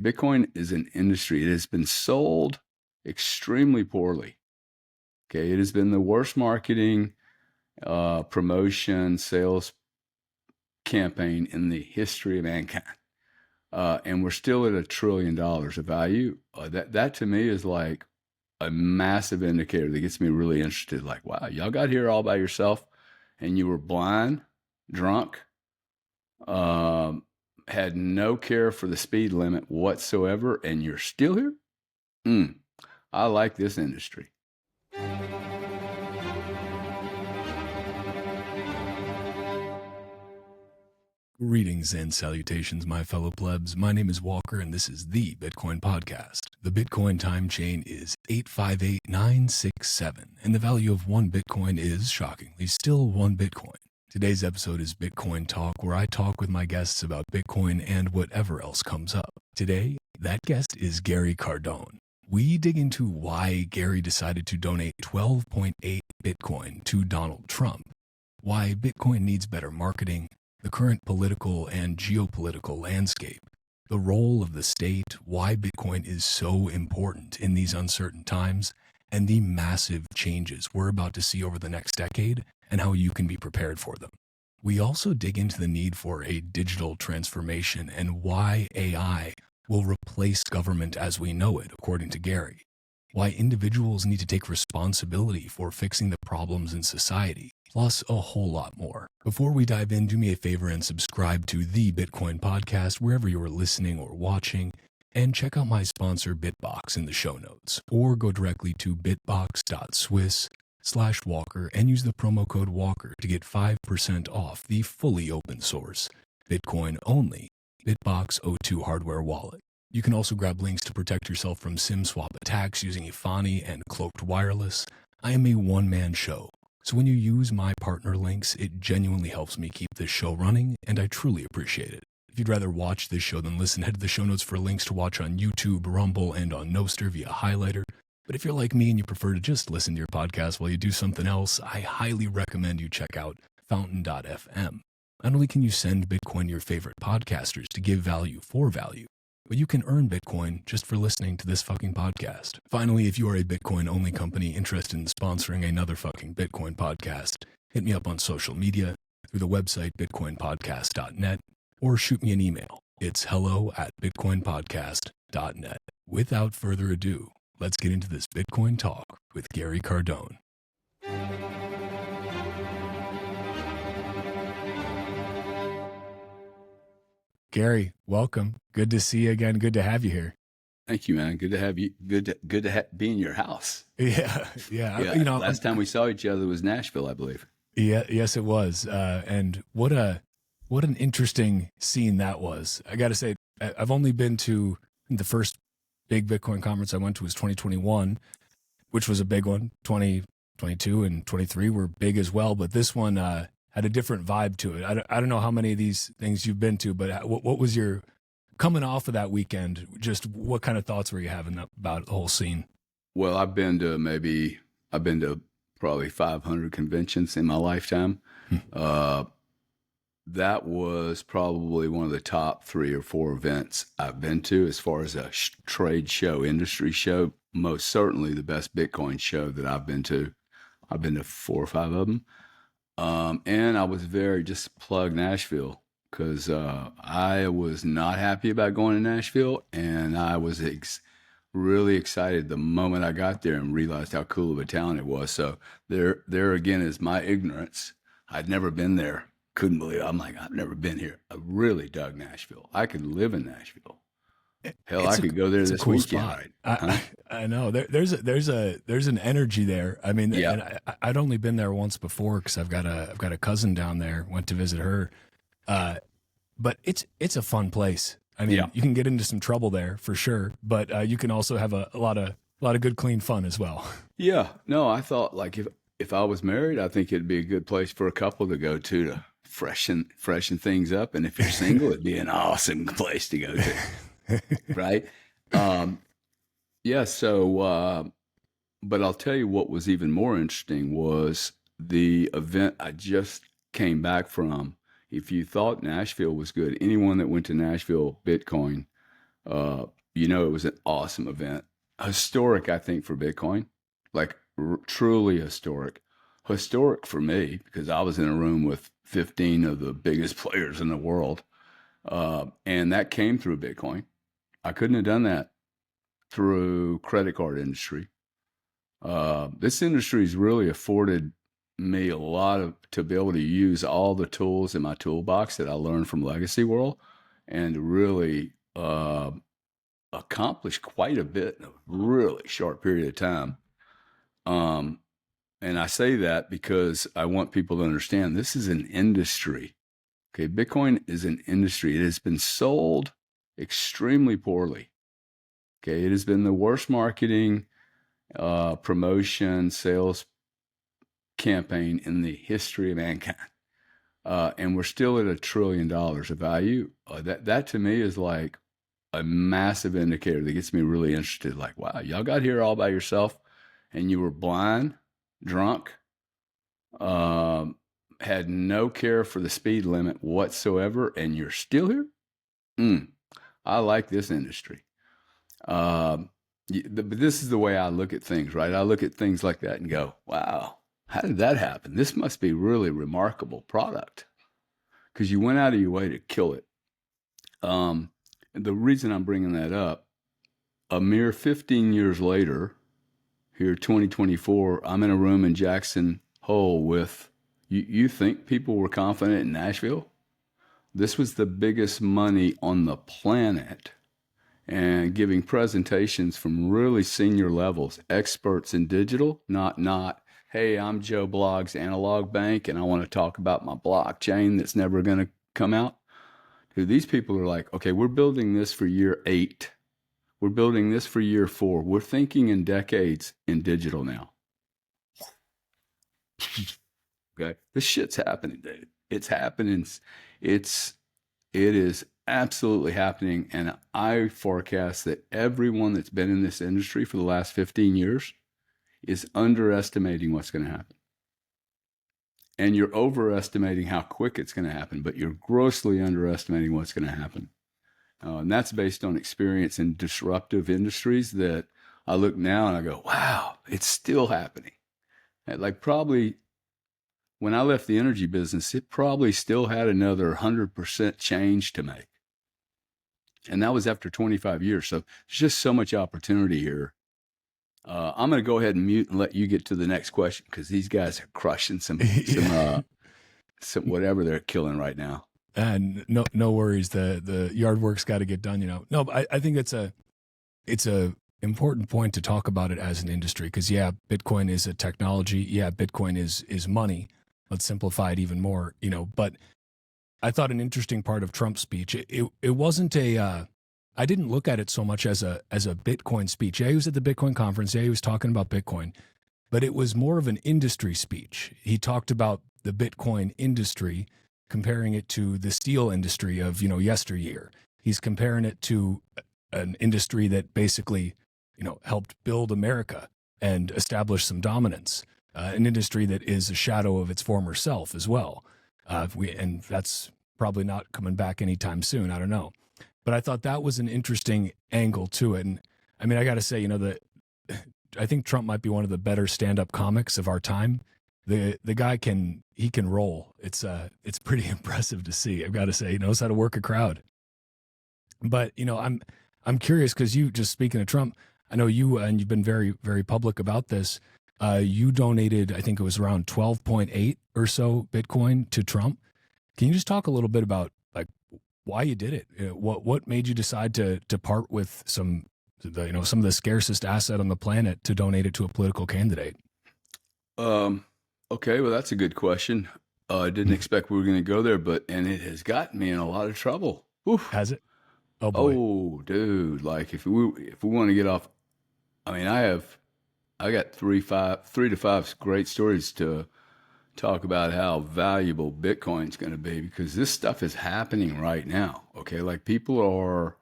Bitcoin is an industry. It has been sold extremely poorly. Okay, it has been the worst marketing, promotion, sales campaign in the history of mankind. And we're still at $1 trillion of value. That to me is like a massive indicator that gets me really interested. Like, wow, y'all got here all by yourself, and you were blind, drunk, had no care for the speed limit whatsoever, and you're still here. I like this industry. Greetings and salutations, my fellow plebs. My name is Walker, and this is the Bitcoin Podcast. The Bitcoin time chain is 858967, and the value of one Bitcoin is, shockingly, still one Bitcoin. Today's episode is Bitcoin Talk, where I talk with my guests about Bitcoin and whatever else comes up. Today, that guest is Gary Cardone. We dig into why Gary decided to donate 12.8 Bitcoin to Donald Trump, why Bitcoin needs better marketing, the current political and geopolitical landscape, the role of the state, why Bitcoin is so important in these uncertain times, and the massive changes we're about to see over the next decade and how you can be prepared for them. We also dig into the need for a digital transformation and why AI will replace government as we know it, according to Gary, why individuals need to take responsibility for fixing the problems in society, plus a whole lot more. Before we dive in, do me a favor and subscribe to the Bitcoin Podcast wherever you are listening or watching, and check out my sponsor Bitbox in the show notes, or go directly to bitbox.swiss/Walker and use the promo code Walker to get 5% off the fully open source, Bitcoin only, Bitbox O2 hardware wallet. You can also grab links to protect yourself from SIM swap attacks using Ifani and Cloaked Wireless. I am a one-man show, so when you use my partner links, it genuinely helps me keep this show running, and I truly appreciate it. If you'd rather watch this show than listen, head to the show notes for links to watch on YouTube, Rumble, and on Nostr via Highlighter. But if you're like me and you prefer to just listen to your podcast while you do something else, I highly recommend you check out Fountain.fm. Not only can you send Bitcoin to your favorite podcasters to give value for value, but you can earn Bitcoin just for listening to this fucking podcast. Finally, if you are a Bitcoin-only company interested in sponsoring another fucking Bitcoin podcast, hit me up on social media, through the website bitcoinpodcast.net, or shoot me an email. It's hello@bitcoinpodcast.net. Without further ado, let's get into this Bitcoin Talk with Gary Cardone. Gary, welcome. Good to see you again. Good to have you here. Thank you, man. Good to have you. Good to be in your house. Yeah. Last time we saw each other was Nashville, I believe. Yeah, yes, it was. And what an interesting scene that was. I got to say, I've only been to the first big Bitcoin conference I went to was 2021, which was a big one. 2022 and 23 were big as well, but this one had a different vibe to it. I don't know how many of these things you've been to, but what was your, coming off of that weekend, just what kind of thoughts were you having about the whole scene? Well, I've been to probably 500 conventions in my lifetime. That was probably one of the top 3 or 4 events I've been to as far as a trade show, industry show. Most certainly the best Bitcoin show that I've been to. I've been to 4 or 5 of them. And I was just plug Nashville because I was not happy about going to Nashville, and I was really excited the moment I got there and realized how cool of a town it was. So there again is my ignorance. I'd never been there. Couldn't believe it. I'm like, I've never been here. I really dug Nashville. I could live in Nashville. Hell, I could go there this cool weekend. Spot. Right? I know there's an energy there. I mean, yeah. And I'd only been there once before because I've got a cousin down there. Went to visit her, but it's a fun place. I mean, You can get into some trouble there for sure, but you can also have a lot of good clean fun as well. Yeah, no, I thought like if I was married, I think it'd be a good place for a couple to go to freshen things up, and if you're single, it'd be an awesome place to go to. Right. So, but I'll tell you what was even more interesting was the event I just came back from. If you thought Nashville was good, anyone that went to Nashville Bitcoin Uh, it was an awesome event, historic, I think, for Bitcoin, like truly historic. Historic for me because I was in a room with 15 of the biggest players in the world, and that came through Bitcoin. I couldn't have done that through credit card industry. This industry has really afforded me a lot of to be able to use all the tools in my toolbox that I learned from Legacy World, and to really accomplish quite a bit in a really short period of time. Um, and I say that because I want people to understand this is an industry. Okay, Bitcoin is an industry. It has been sold extremely poorly. Okay, it has been the worst marketing, promotion, sales campaign in the history of mankind. And we're still at $1 trillion of value. That to me is like a massive indicator that gets me really interested. Like, wow, y'all got here all by yourself, and you were blind, drunk, um, had no care for the speed limit whatsoever, and you're still here. I like this industry. Um, but this is the way I look at things, right? I look at things like that and go, wow, how did that happen? This must be really remarkable product because you went out of your way to kill it. And the reason I'm bringing that up, a mere 15 years later, here 2024, I'm in a room in Jackson Hole with, you think people were confident in Nashville? This was the biggest money on the planet, and giving presentations from really senior levels, experts in digital, not, hey, I'm Joe Blogg's analog bank and I want to talk about my blockchain that's never going to come out. Dude, these people are like, okay, we're building this for year 8. We're building this for year 4. We're thinking in decades in digital now. Okay, this shit's happening, dude. It's happening. It's it is absolutely happening, and I forecast that everyone that's been in this industry for the last 15 years is underestimating what's going to happen. And you're overestimating how quick it's going to happen, but you're grossly underestimating what's going to happen. And that's based on experience in disruptive industries that I look now and I go, wow, it's still happening. And like probably when I left the energy business, it probably still had another 100% change to make. And that was after 25 years. So there's just so much opportunity here. I'm going to go ahead and mute and let you get to the next question because these guys are crushing some whatever they're killing right now. And no worries. The yard work's got to get done. No, but I think it's a important point to talk about it as an industry because yeah, Bitcoin is a technology. Yeah, Bitcoin is money. Let's simplify it even more. But I thought an interesting part of Trump's speech, it wasn't I didn't look at it so much as a Bitcoin speech. Yeah, he was at the Bitcoin conference. Yeah, he was talking about Bitcoin, but it was more of an industry speech. He talked about the Bitcoin industry, comparing it to the steel industry of, yesteryear. He's comparing it to an industry that basically, helped build America and establish some dominance, an industry that is a shadow of its former self as well. And that's probably not coming back anytime soon. I don't know. But I thought that was an interesting angle to it. And I mean, I got to say, I think Trump might be one of the better stand-up comics of our time. The guy can roll. It's pretty impressive to see. I've got to say, he knows how to work a crowd. But I'm curious because you, just speaking of Trump, I know you and you've been very, very public about this. You donated, I think it was around 12.8 or so Bitcoin to Trump. Can you just talk a little bit about like why you did it? What made you decide to part with some of the scarcest asset on the planet to donate it to a political candidate? Okay, well that's a good question. I didn't expect we were going to go there, and it has gotten me in a lot of trouble. Oof. Has it? Oh boy. Oh, dude! Like if we want to get off, I mean, I got 3 to 5 great stories to talk about how valuable Bitcoin's going to be because this stuff is happening right now. Okay, like people are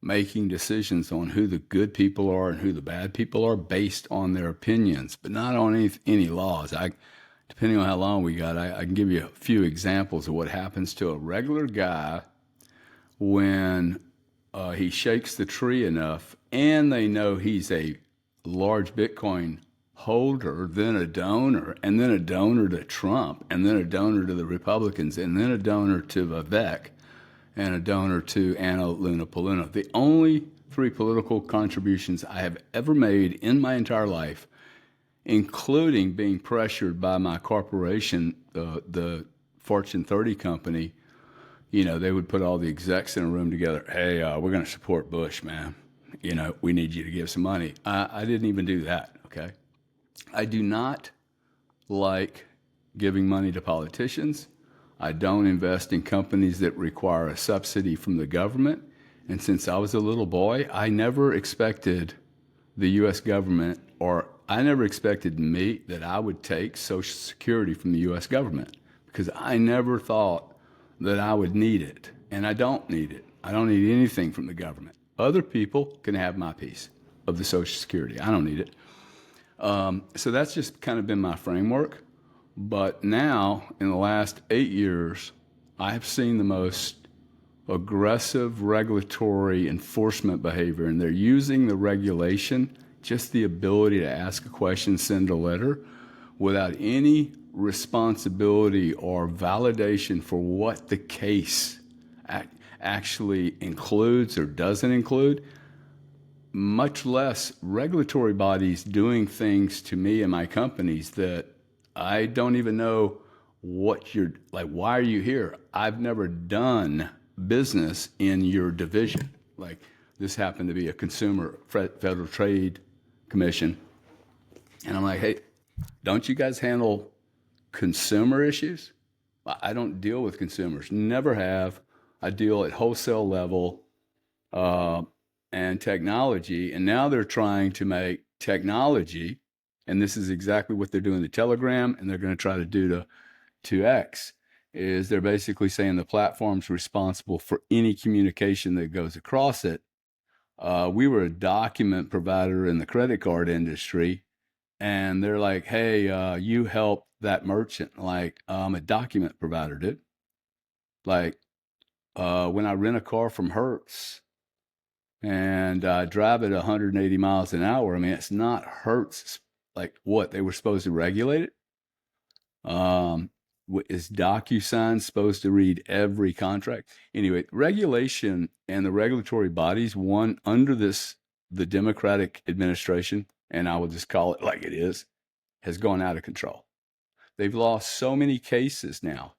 making decisions on who the good people are and who the bad people are based on their opinions, but not on any laws. Depending on how long we got, I can give you a few examples of what happens to a regular guy when he shakes the tree enough, and they know he's a large Bitcoin holder, then a donor, and then a donor to Trump, and then a donor to the Republicans, and then a donor to Vivek, and a donor to Anna Luna Paluna. The only three political contributions I have ever made in my entire life, including being pressured by my corporation, the Fortune 30 company. They would put all the execs in a room together. Hey, we're going to support Bush, man. We need you to give some money. I didn't even do that, okay? I do not like giving money to politicians. I don't invest in companies that require a subsidy from the government. And since I was a little boy, I never expected the U.S. government, or I never expected that I would take Social Security from the U.S. government, because I never thought that I would need it. And I don't need it. I don't need anything from the government. Other people can have my piece of the Social Security. I don't need it. So that's just kind of been my framework. But now, in the last 8 years, I have seen the most aggressive regulatory enforcement behavior, and they're using the regulation, just the ability to ask a question, send a letter, without any responsibility or validation for what the case actually includes or doesn't include, much less regulatory bodies doing things to me and my companies that I don't even know what you're like. Why are you here? I've never done business in your division. Like, this happened to be a consumer Federal Trade Commission. And I'm like, hey, don't you guys handle consumer issues? I don't deal with consumers, never have. I deal at wholesale level and technology. And now they're trying to make technology, and this is exactly what they're doing to Telegram, and they're going to try to do to X, is they're basically saying the platform's responsible for any communication that goes across it. We were a document provider in the credit card industry, and they're like, hey, you help that merchant. Like, I'm a document provider, dude. Like, when I rent a car from Hertz and I drive at 180 miles an hour, I mean, it's not Hertz. Like, what? They were supposed to regulate it? Is DocuSign supposed to read every contract? Anyway, regulation and the regulatory bodies, one under the Democratic administration, and I will just call it like it is, has gone out of control. They've lost so many cases now.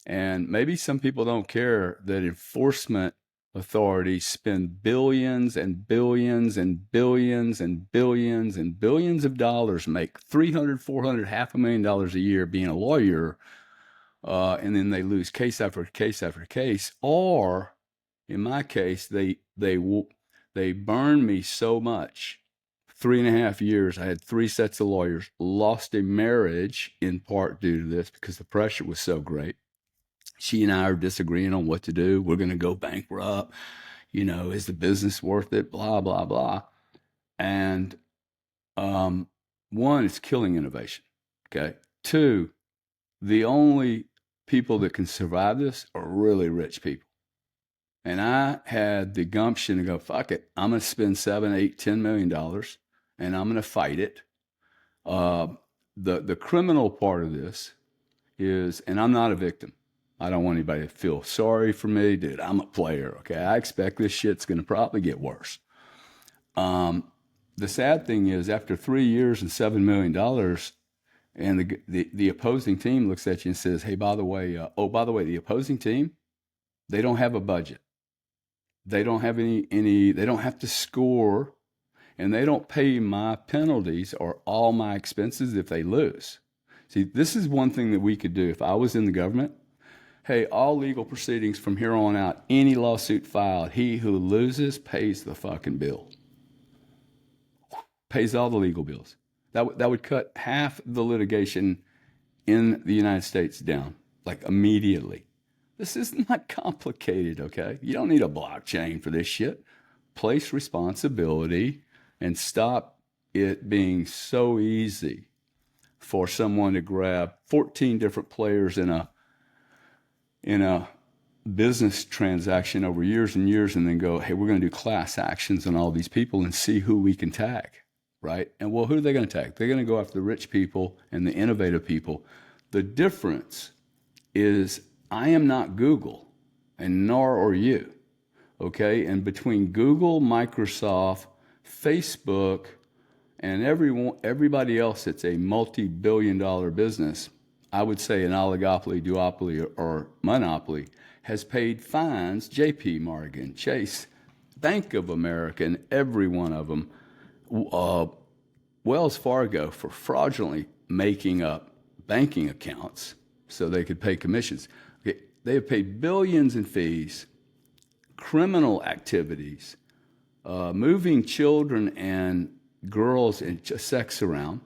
And maybe some people don't care that enforcement authorities spend billions and billions and billions and billions and billions of dollars, make 300, 400, $500,000 a year being a lawyer, and then they lose case after case after case. Or, in my case, they burn me so much. 3.5 years, I had 3 sets of lawyers, lost a marriage in part due to this because the pressure was so great. She and I are disagreeing on what to do. We're going to go bankrupt. Is the business worth it? Blah, blah, blah. And one, it's killing innovation. Okay. 2, the only people that can survive this are really rich people. And I had the gumption to go, fuck it. I'm going to spend $7, $8, $10 million, and I'm going to fight it. The criminal part of this is, and I'm not a victim. I don't want anybody to feel sorry for me, dude. I'm a player, okay? I expect this shit's going to probably get worse. The sad thing is, after 3 years and $7 million, and the opposing team looks at you and says, hey, by the way, the opposing team, they don't have a budget. They don't have they don't have to score, and they don't pay my penalties or all my expenses if they lose. See, this is one thing that we could do if I was in the government. Hey, all legal proceedings from here on out, any lawsuit filed, he who loses pays the fucking bill. Pays all the legal bills. That would cut half the litigation in the United States down, like immediately. This is not complicated, okay? You don't need a blockchain for this shit. Place responsibility and stop it being so easy for someone to grab 14 different players in a business transaction over years and years and then go, hey, we're going to do class actions on all these people and see who we can tag, right? And well, who are they going to tag? They're going to go after the rich people and the innovative people. The difference is I am not Google, and nor are you, okay? And between Google, Microsoft, Facebook, and everybody else that's a multi-billion-dollar business, I would say an oligopoly, duopoly, or monopoly, has paid fines, JP Morgan, Chase, Bank of America, and every one of them, Wells Fargo, for fraudulently making up banking accounts so they could pay commissions. Okay, they have paid billions in fees, criminal activities, moving children and girls and sex around,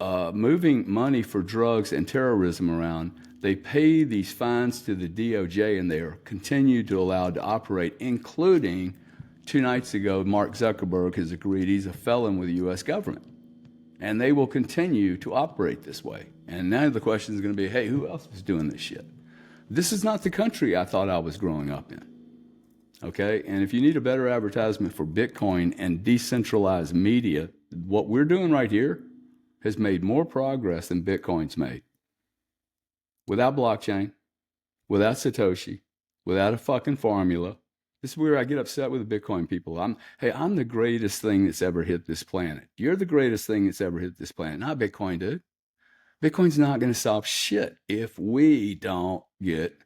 moving money for drugs and terrorism around. They pay these fines to the DOJ, and they are continued to allow to operate, including 2 nights ago, Mark Zuckerberg has agreed he's a felon with the U.S. government. And they will continue to operate this way. And now the question is going to be, hey, who else is doing this shit? This is not the country I thought I was growing up in. Okay? And if you need a better advertisement for Bitcoin and decentralized media, what we're doing right here has made more progress than Bitcoin's made. Without blockchain, without Satoshi, without a fucking formula. This is where I get upset with the Bitcoin people. I'm the greatest thing that's ever hit this planet. You're the greatest thing that's ever hit this planet. Not Bitcoin, dude. Bitcoin's not going to solve shit if we don't get,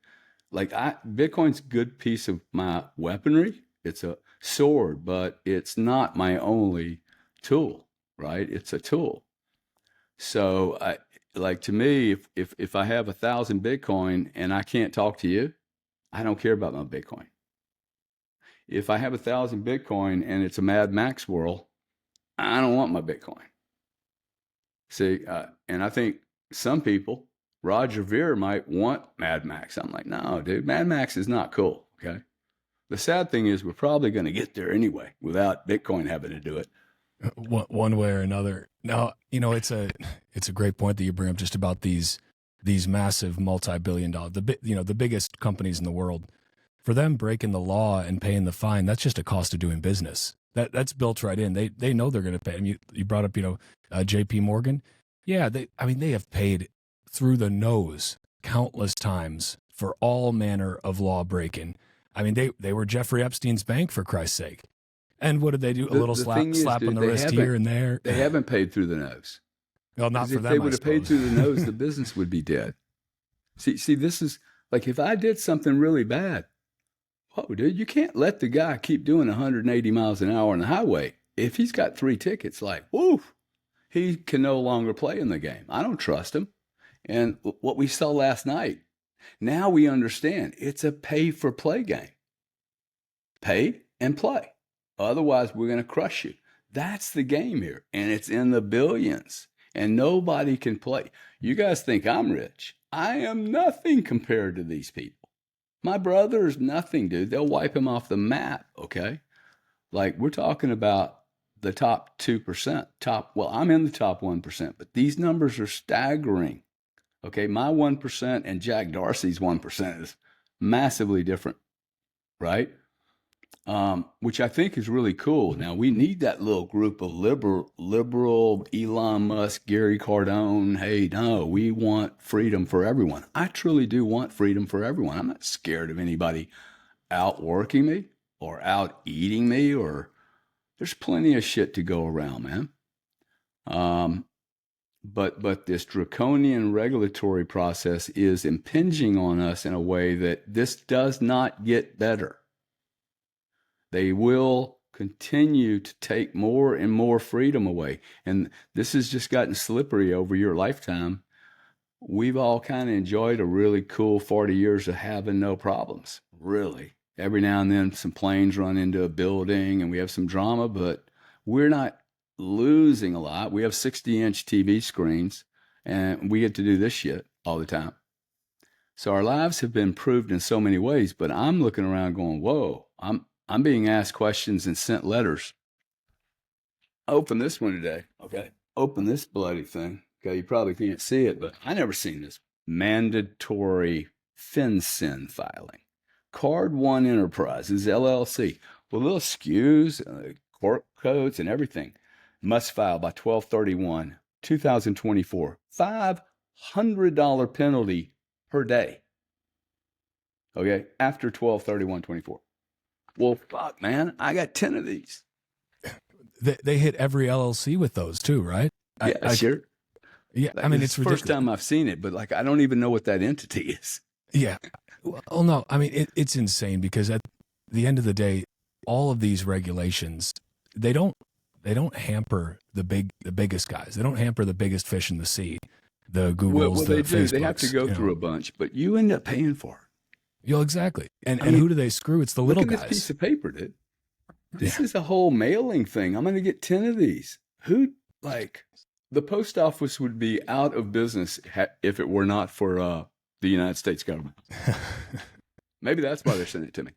Bitcoin's a good piece of my weaponry. It's a sword, but it's not my only tool, right? It's a tool. So to me, if I have 1,000 Bitcoin and I can't talk to you, I don't care about my Bitcoin. If I have 1,000 Bitcoin and it's a Mad Max world, I don't want my Bitcoin. See, and I think some people, Roger Ver might want Mad Max. I'm like, no, dude, Mad Max is not cool, okay? The sad thing is we're probably going to get there anyway without Bitcoin having to do it. One way or another. Now, it's a great point that you bring up just about these massive multi-billion-dollar, the biggest companies in the world. For them breaking the law and paying the fine, that's just a cost of doing business. That's built right in. They know they're going to pay. I mean, you brought up, J.P. Morgan. Yeah, they have paid through the nose countless times for all manner of law breaking. I mean, they were Jeffrey Epstein's bank, for Christ's sake. And what did they do? A little slap on the wrist here and there. They haven't paid through the nose. Well, not for them. If they would have paid through the nose, the business would be dead. See, this is like if I did something really bad. Whoa, dude, you can't let the guy keep doing 180 miles an hour on the highway. If he's got 3 tickets, woo, he can no longer play in the game. I don't trust him. And what we saw last night, now we understand it's a pay-for-play game. Pay and play. Otherwise, we're going to crush you. That's the game here. And it's in the billions. And nobody can play. You guys think I'm rich. I am nothing compared to these people. My brother's nothing, dude. They'll wipe him off the map, okay? We're talking about the top 2%. I'm in the top 1%, but these numbers are staggering, okay? My 1% and Jack Dorsey's 1% is massively different, right? Which I think is really cool. Now, we need that little group of liberal Elon Musk, Gary Cardone. Hey, no, we want freedom for everyone. I truly do want freedom for everyone. I'm not scared of anybody outworking me or out eating me, or there's plenty of shit to go around, man. But this draconian regulatory process is impinging on us in a way that this does not get better. They will continue to take more and more freedom away. And this has just gotten slippery over your lifetime. We've all kind of enjoyed a really cool 40 years of having no problems, really. Every now and then some planes run into a building and we have some drama, but we're not losing a lot. We have 60-inch TV screens and we get to do this shit all the time. So our lives have been improved in so many ways, but I'm looking around going, whoa, I'm being asked questions and sent letters. Open this one today. Okay. Open this bloody thing. Okay. You probably can't see it, but I never seen this. Mandatory FinCEN filing. Card One Enterprises, LLC, with little SKUs, corp codes, and everything. Must file by 12/31, 2024. $500 penalty per day. Okay, after 12/31/24. Well, fuck, man, I got 10 of these. They hit every LLC with those too, right? Yeah, sure. Yeah, Like, I mean, it's it's the first ridiculous. time I've seen it, but like I don't even know what that entity is. Yeah. Well, no, I mean, it's insane because at the end of the day, all of these regulations, they don't hamper the biggest guys. They don't hamper the biggest fish in the sea, the Googles, Well, the they do. They have to Facebooks. go through a bunch, but you end up paying for it. Exactly. And I mean, who do they screw? It's the look little at this guys. piece of paper, dude. This Yeah. is a whole mailing thing. I'm going to get 10 of these. Who, like, the post office would be out of business if it were not for the United States government. Maybe that's why they're sending it to me.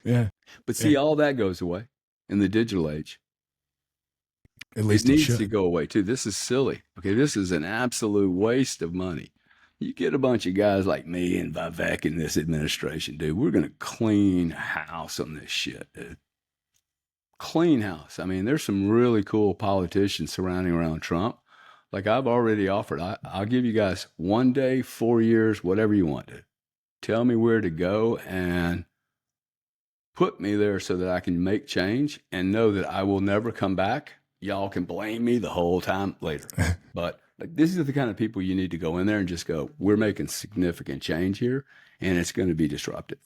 Yeah. But see, all that goes away in the digital age. At least it it needs should. to go away too. This is silly. Okay, this is an absolute waste of money. You get a bunch of guys like me and Vivek in this administration, dude. We're going to clean house on this shit, dude. Clean house. I mean, there's some really cool politicians surrounding around Trump. Like I've already offered, I'll give you guys 1 day, 4 years, whatever you want to. Tell me where to go and put me there so that I can make change and know that I will never come back. Y'all can blame me the whole time later. But like, this is the kind of people you need to go in there and just go, we're making significant change here and it's going to be disruptive.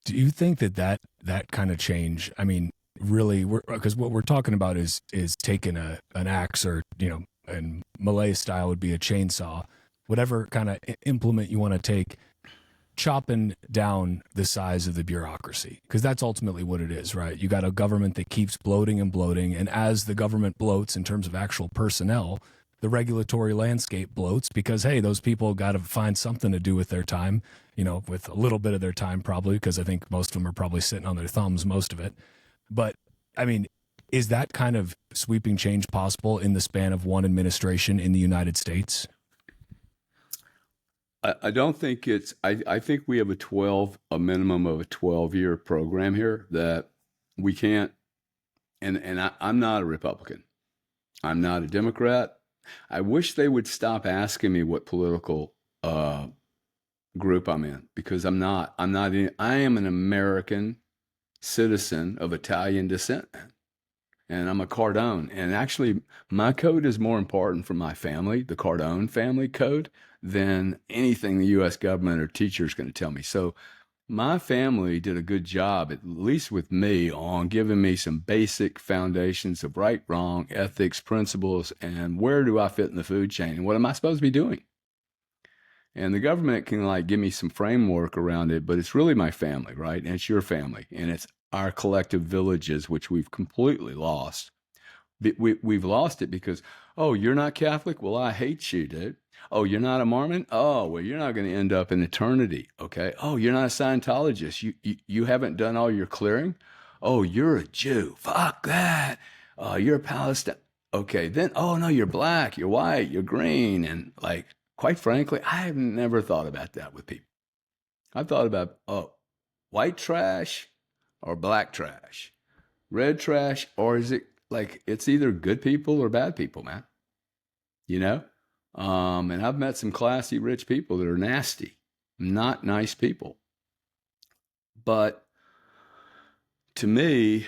Do you think that kind of change, I mean, really, because what we're talking about is taking an axe or, in Malay style would be a chainsaw, whatever kind of implement you want to take, chopping down the size of the bureaucracy, because that's ultimately what it is, right? You got a government that keeps bloating and bloating, and as the government bloats in terms of actual personnel, the regulatory landscape bloats because, hey, those people got to find something to do with their time, with a little bit of their time probably, because I think most of them are probably sitting on their thumbs most of it. But I mean, is that kind of sweeping change possible in the span of one administration in the United States? I don't think it's, I think we have a minimum of a 12-year program here that we can't, and I'm not a Republican. I'm not a Democrat. I wish they would stop asking me what political group I'm in, because I'm not in, I am an American citizen of Italian descent, and I'm a Cardone. And actually, my code is more important for my family, the Cardone family code, than anything the U.S. government or teacher is going to tell me. So my family did a good job, at least with me, on giving me some basic foundations of right, wrong, ethics, principles, and where do I fit in the food chain, and what am I supposed to be doing? And the government can like give me some framework around it, but it's really my family, right? And it's your family, and it's our collective villages, which we've completely lost. We've lost it because, oh, you're not Catholic? Well, I hate you, dude. Oh, you're not a Mormon? Oh, well, you're not going to end up in eternity, okay? Oh, you're not a Scientologist. You haven't done all your clearing? Oh, you're a Jew. Fuck that. You're a Palestine. Okay, then, oh, no, you're black, you're white, you're green. And like, quite frankly, I have never thought about that with people. I've thought about, oh, white trash or black trash, red trash, or is it like it's either good people or bad people, man? You know? And I've met some classy, rich people that are nasty, not nice people. But to me,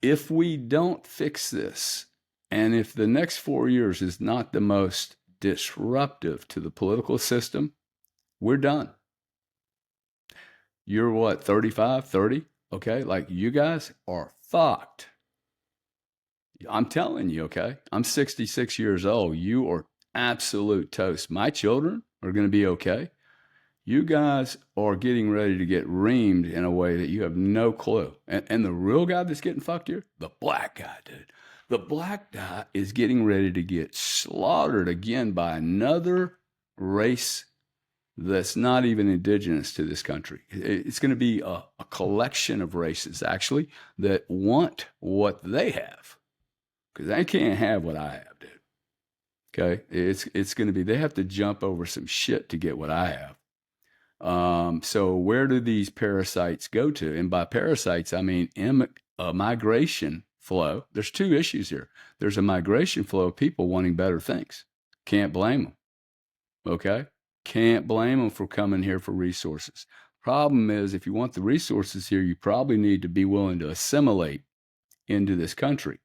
if we don't fix this, and if the next 4 years is not the most disruptive to the political system, we're done. You're what, 35, 30? Okay, like you guys are fucked. I'm telling you, okay? I'm 66 years old. You are absolute toast. My children are going to be okay. You guys are getting ready to get reamed in a way that you have no clue. And the real guy that's getting fucked here, the black guy, dude. The black guy is getting ready to get slaughtered again by another race that's not even indigenous to this country. It's going to be a collection of races, actually, that want what they have, because they can't have what I have, dude. Okay? It's going to be, they have to jump over some shit to get what I have. So where do these parasites go to? And by parasites, I mean migration flow. There's two issues here. There's a migration flow of people wanting better things. Can't blame them. Okay? Can't blame them for coming here for resources. Problem is, if you want the resources here, you probably need to be willing to assimilate into this country.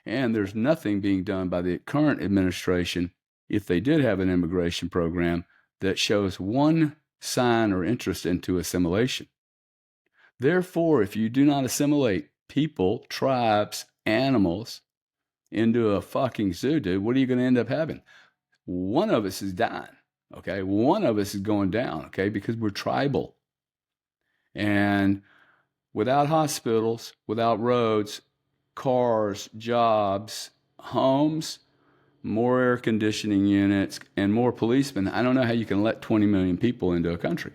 And there's nothing being done by the current administration, if they did have an immigration program, that shows one sign or interest into assimilation. Therefore, if you do not assimilate people, tribes, animals into a fucking zoo, dude, what are you going to end up having? One of us is dying, okay? One of us is going down, okay? Because we're tribal. And without hospitals, without roads, cars, jobs, homes, more air conditioning units, and more policemen, I don't know how you can let 20 million people into a country.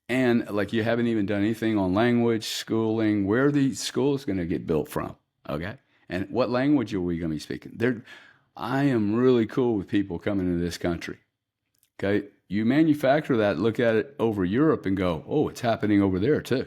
And like you haven't even done anything on language, schooling, where are these schools going to get built from? Okay. And what language are we going to be speaking? I am really cool with people coming into this country. Okay. You manufacture that, look at it over Europe and go, oh, it's happening over there too,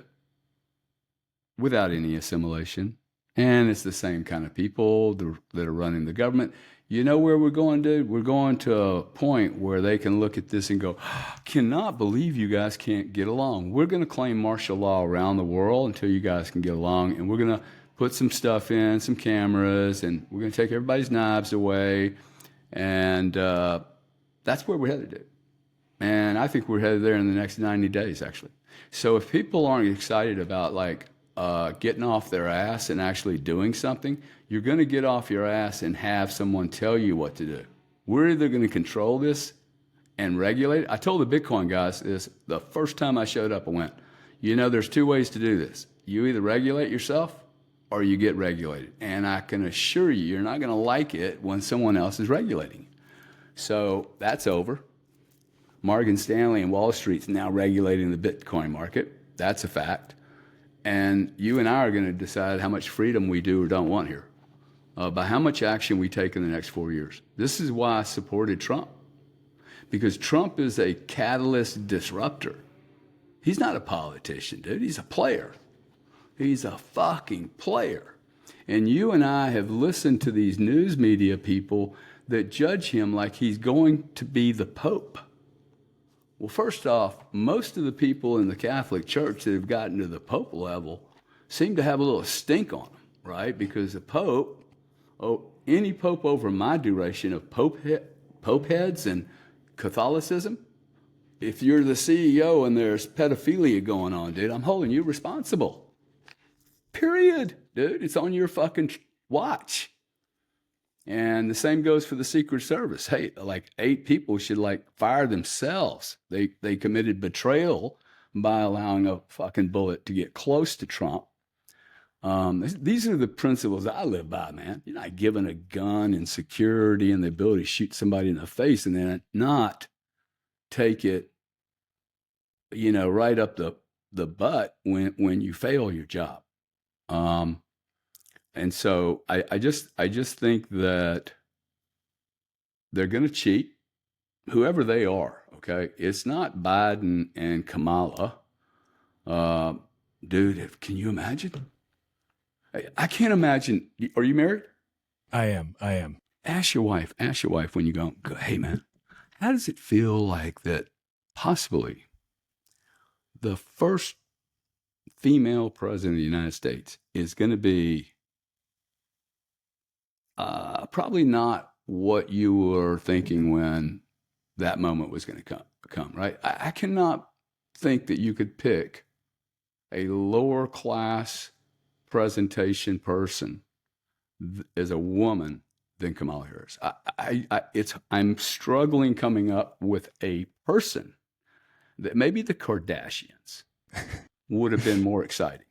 without any assimilation. And it's the same kind of people that are running the government. You know where we're going, dude? We're going to a point where they can look at this and go, cannot believe you guys can't get along. We're going to claim martial law around the world until you guys can get along. And we're going to put some stuff in, some cameras, and we're going to take everybody's knives away. And that's where we're headed, dude. And I think we're headed there in the next 90 days, actually. So if people aren't excited about getting off their ass and actually doing something, you're going to get off your ass and have someone tell you what to do. We're either going to control this and regulate it. I told the Bitcoin guys this the first time I showed up. I went, there's two ways to do this. You either regulate yourself or you get regulated. And I can assure you, you're not going to like it when someone else is regulating you. So that's over. Morgan Stanley and Wall Street's now regulating the Bitcoin market. That's a fact. And you and I are going to decide how much freedom we do or don't want here, by how much action we take in the next 4 years. This is why I supported Trump, because Trump is a catalyst disruptor. He's not a politician, dude. He's a player. He's a fucking player. And you and I have listened to these news media people that judge him like he's going to be the Pope. Well, first off, most of the people in the Catholic Church that have gotten to the Pope level seem to have a little stink on them, right? Because the Pope, any Pope over my duration of Pope heads and Catholicism, if you're the CEO and there's pedophilia going on, dude, I'm holding you responsible. Period, dude. It's on your fucking watch. And the same goes for the Secret Service. Hey, 8 people should fire themselves. They committed betrayal by allowing a fucking bullet to get close to Trump. These are the principles I live by, man. You're not given a gun and security and the ability to shoot somebody in the face and then not take it, right up the butt when you fail your job. And so I just think that they're going to cheat, whoever they are. Okay, it's not Biden and Kamala. Dude, can you imagine? I can't imagine. Are you married? I am. Ask your wife when you go, hey man, how does it feel like that possibly the first female president of the United States is going to be probably not what you were thinking when that moment was going to come, right? I cannot think that you could pick a lower class presentation person as a woman than Kamala Harris. I'm struggling coming up with a person that maybe the Kardashians would have been more exciting.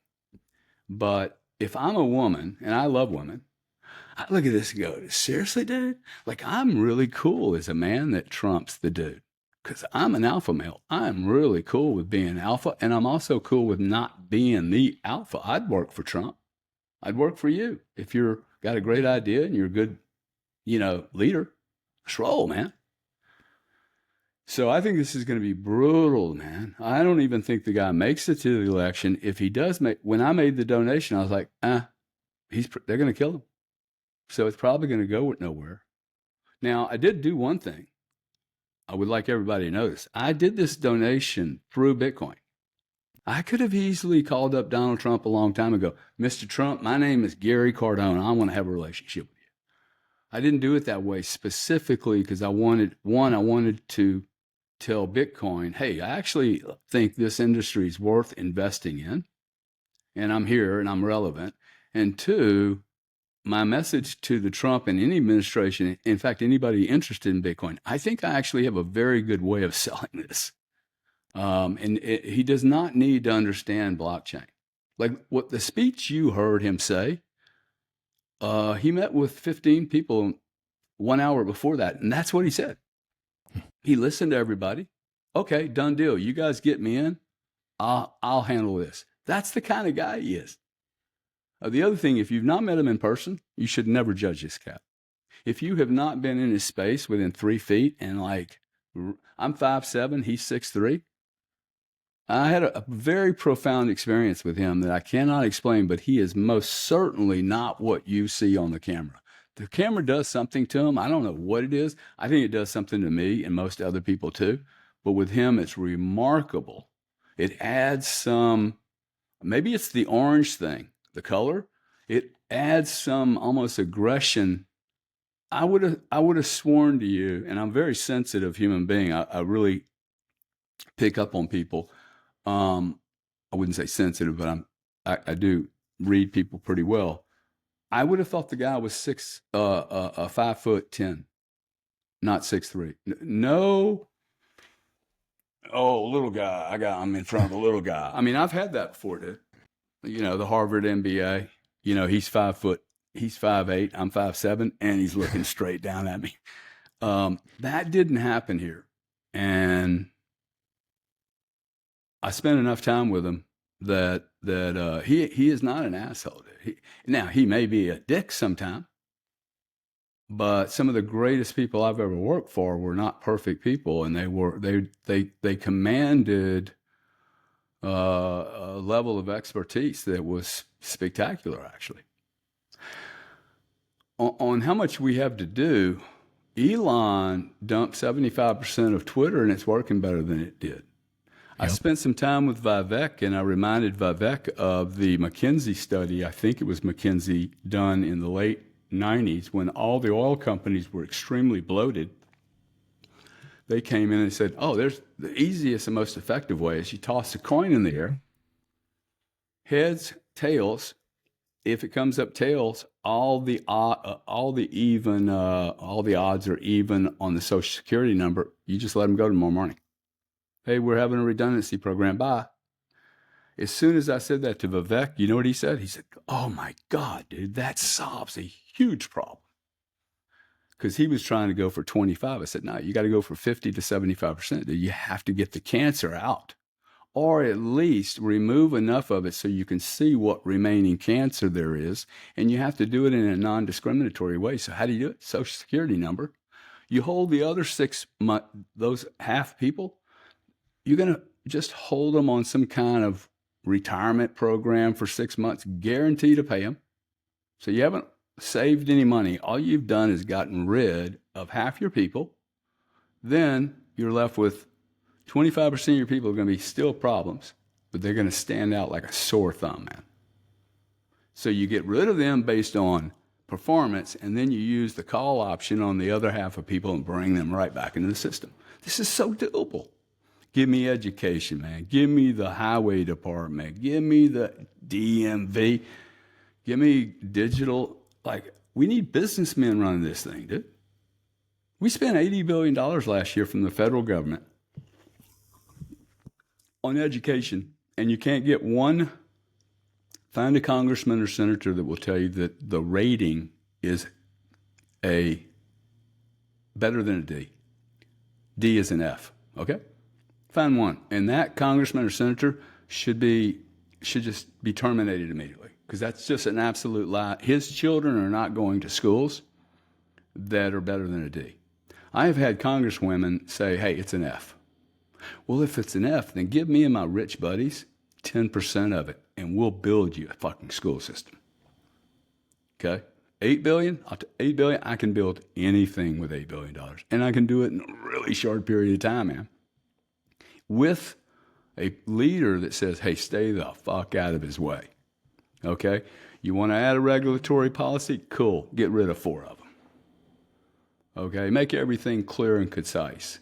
But if I'm a woman, and I love women, I look at this and go, seriously, dude? I'm really cool as a man that trumps the dude. Because I'm an alpha male. I'm really cool with being alpha, and I'm also cool with not being the alpha. I'd work for Trump. I'd work for you. If you're got a great idea and you're a good, leader, let's roll, man. So I think this is going to be brutal, man. I don't even think the guy makes it to the election. If he does make, when I made the donation, I was like, they're going to kill him. So it's probably going to go nowhere. Now, I did do one thing. I would like everybody to know this. I did this donation through Bitcoin. I could have easily called up Donald Trump a long time ago. Mr. Trump, my name is Gary Cardone. I want to have a relationship with you. I didn't do it that way specifically because I wanted to tell Bitcoin, hey, I actually think this industry is worth investing in, and I'm here and I'm relevant. And two, my message to the Trump and any administration, in fact, anybody interested in Bitcoin, I think I actually have a very good way of selling this. He does not need to understand blockchain. Like what the speech you heard him say, he met with 15 people 1 hour before that, and that's what he said. He listened to everybody. Okay, done deal. You guys get me in. I'll handle this. That's the kind of guy he is. The other thing, if you've not met him in person, you should never judge this cat. If you have not been in his space within 3 feet and like, I'm 5'7", he's 6'3", I had a very profound experience with him that I cannot explain, but he is most certainly not what you see on the camera. The camera does something to him. I don't know what it is. I think it does something to me and most other people too. But with him, it's remarkable. It adds some, maybe it's the orange thing, the color. It adds some almost aggression. I would have sworn to you, and I'm a very sensitive human being. I really pick up on people. I wouldn't say sensitive, but I do read people pretty well. I would have thought the guy was 5'10", not 6'3". No, oh, little guy. I'm in front of a little guy. I mean, I've had that before, dude. The Harvard MBA. He's 5 foot. He's 5'8". I'm 5'7", and he's looking straight down at me. That didn't happen here, and I spent enough time with him that he is not an asshole. Now he may be a dick sometime, but some of the greatest people I've ever worked for were not perfect people, and they commanded a level of expertise that was spectacular, actually. On how much we have to do, Elon dumped 75% of Twitter, and it's working better than it did. I spent some time with Vivek, and I reminded Vivek of the McKinsey study. I think it was McKinsey done in the late 90s when all the oil companies were extremely bloated. They came in and said, oh, there's the easiest and most effective way is you toss a coin in the air, heads, tails. If it comes up tails, all the odds are even on the Social Security number. You just let them go tomorrow morning. Hey, we're having a redundancy program. Bye. As soon as I said that to Vivek, you know what he said? He said, oh my God, dude, that solves a huge problem. Because he was trying to go for 25. I said, no, you got to go for 50 to 75%. You have to get the cancer out, or at least remove enough of it so you can see what remaining cancer there is. And you have to do it in a non-discriminatory way. So how do you do it? Social Security number. You hold the other 6 months, those half people, you're going to just hold them on some kind of retirement program for 6 months, guaranteed to pay them. So you haven't saved any money. All you've done is gotten rid of half your people. Then you're left with 25% of your people are going to be still problems, but they're going to stand out like a sore thumb, man. So you get rid of them based on performance, and then you use the call option on the other half of people and bring them right back into the system. This is so doable. Give me education, man. Give me the highway department. Give me the DMV. Give me digital. Like, we need businessmen running this thing, dude. We spent $80 billion last year from the federal government on education, and you can't get one. Find a congressman or senator that will tell you that the rating is a better than a D. D is an F, okay? Find one. And that congressman or senator should just be terminated immediately, because that's just an absolute lie. His children are not going to schools that are better than a D. I have had congresswomen say, hey, it's an F. Well, if it's an F, then give me and my rich buddies 10% of it, and we'll build you a fucking school system. Okay? $8 billion, $8 billion, I can build anything with $8 billion. And I can do it in a really short period of time, man. With a leader that says, hey, stay the fuck out of his way. Okay? You want to add a regulatory policy? Cool. Get rid of 4 of them. Okay? Make everything clear and concise.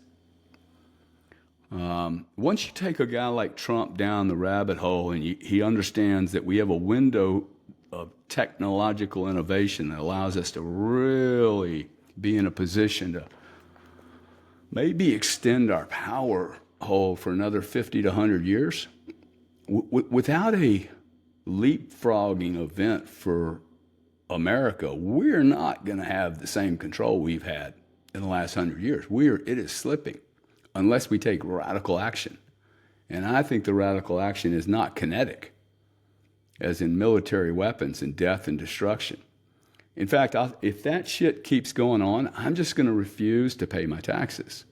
Once you take a guy like Trump down the rabbit hole and he understands that we have a window of technological innovation that allows us to really be in a position to maybe extend our power hole for another 50 to 100 years, without a leapfrogging event for America, we're not going to have the same control we've had in the last 100 years. It is slipping unless we take radical action. And I think the radical action is not kinetic, as in military weapons and death and destruction. In fact, if that shit keeps going on, I'm just going to refuse to pay my taxes.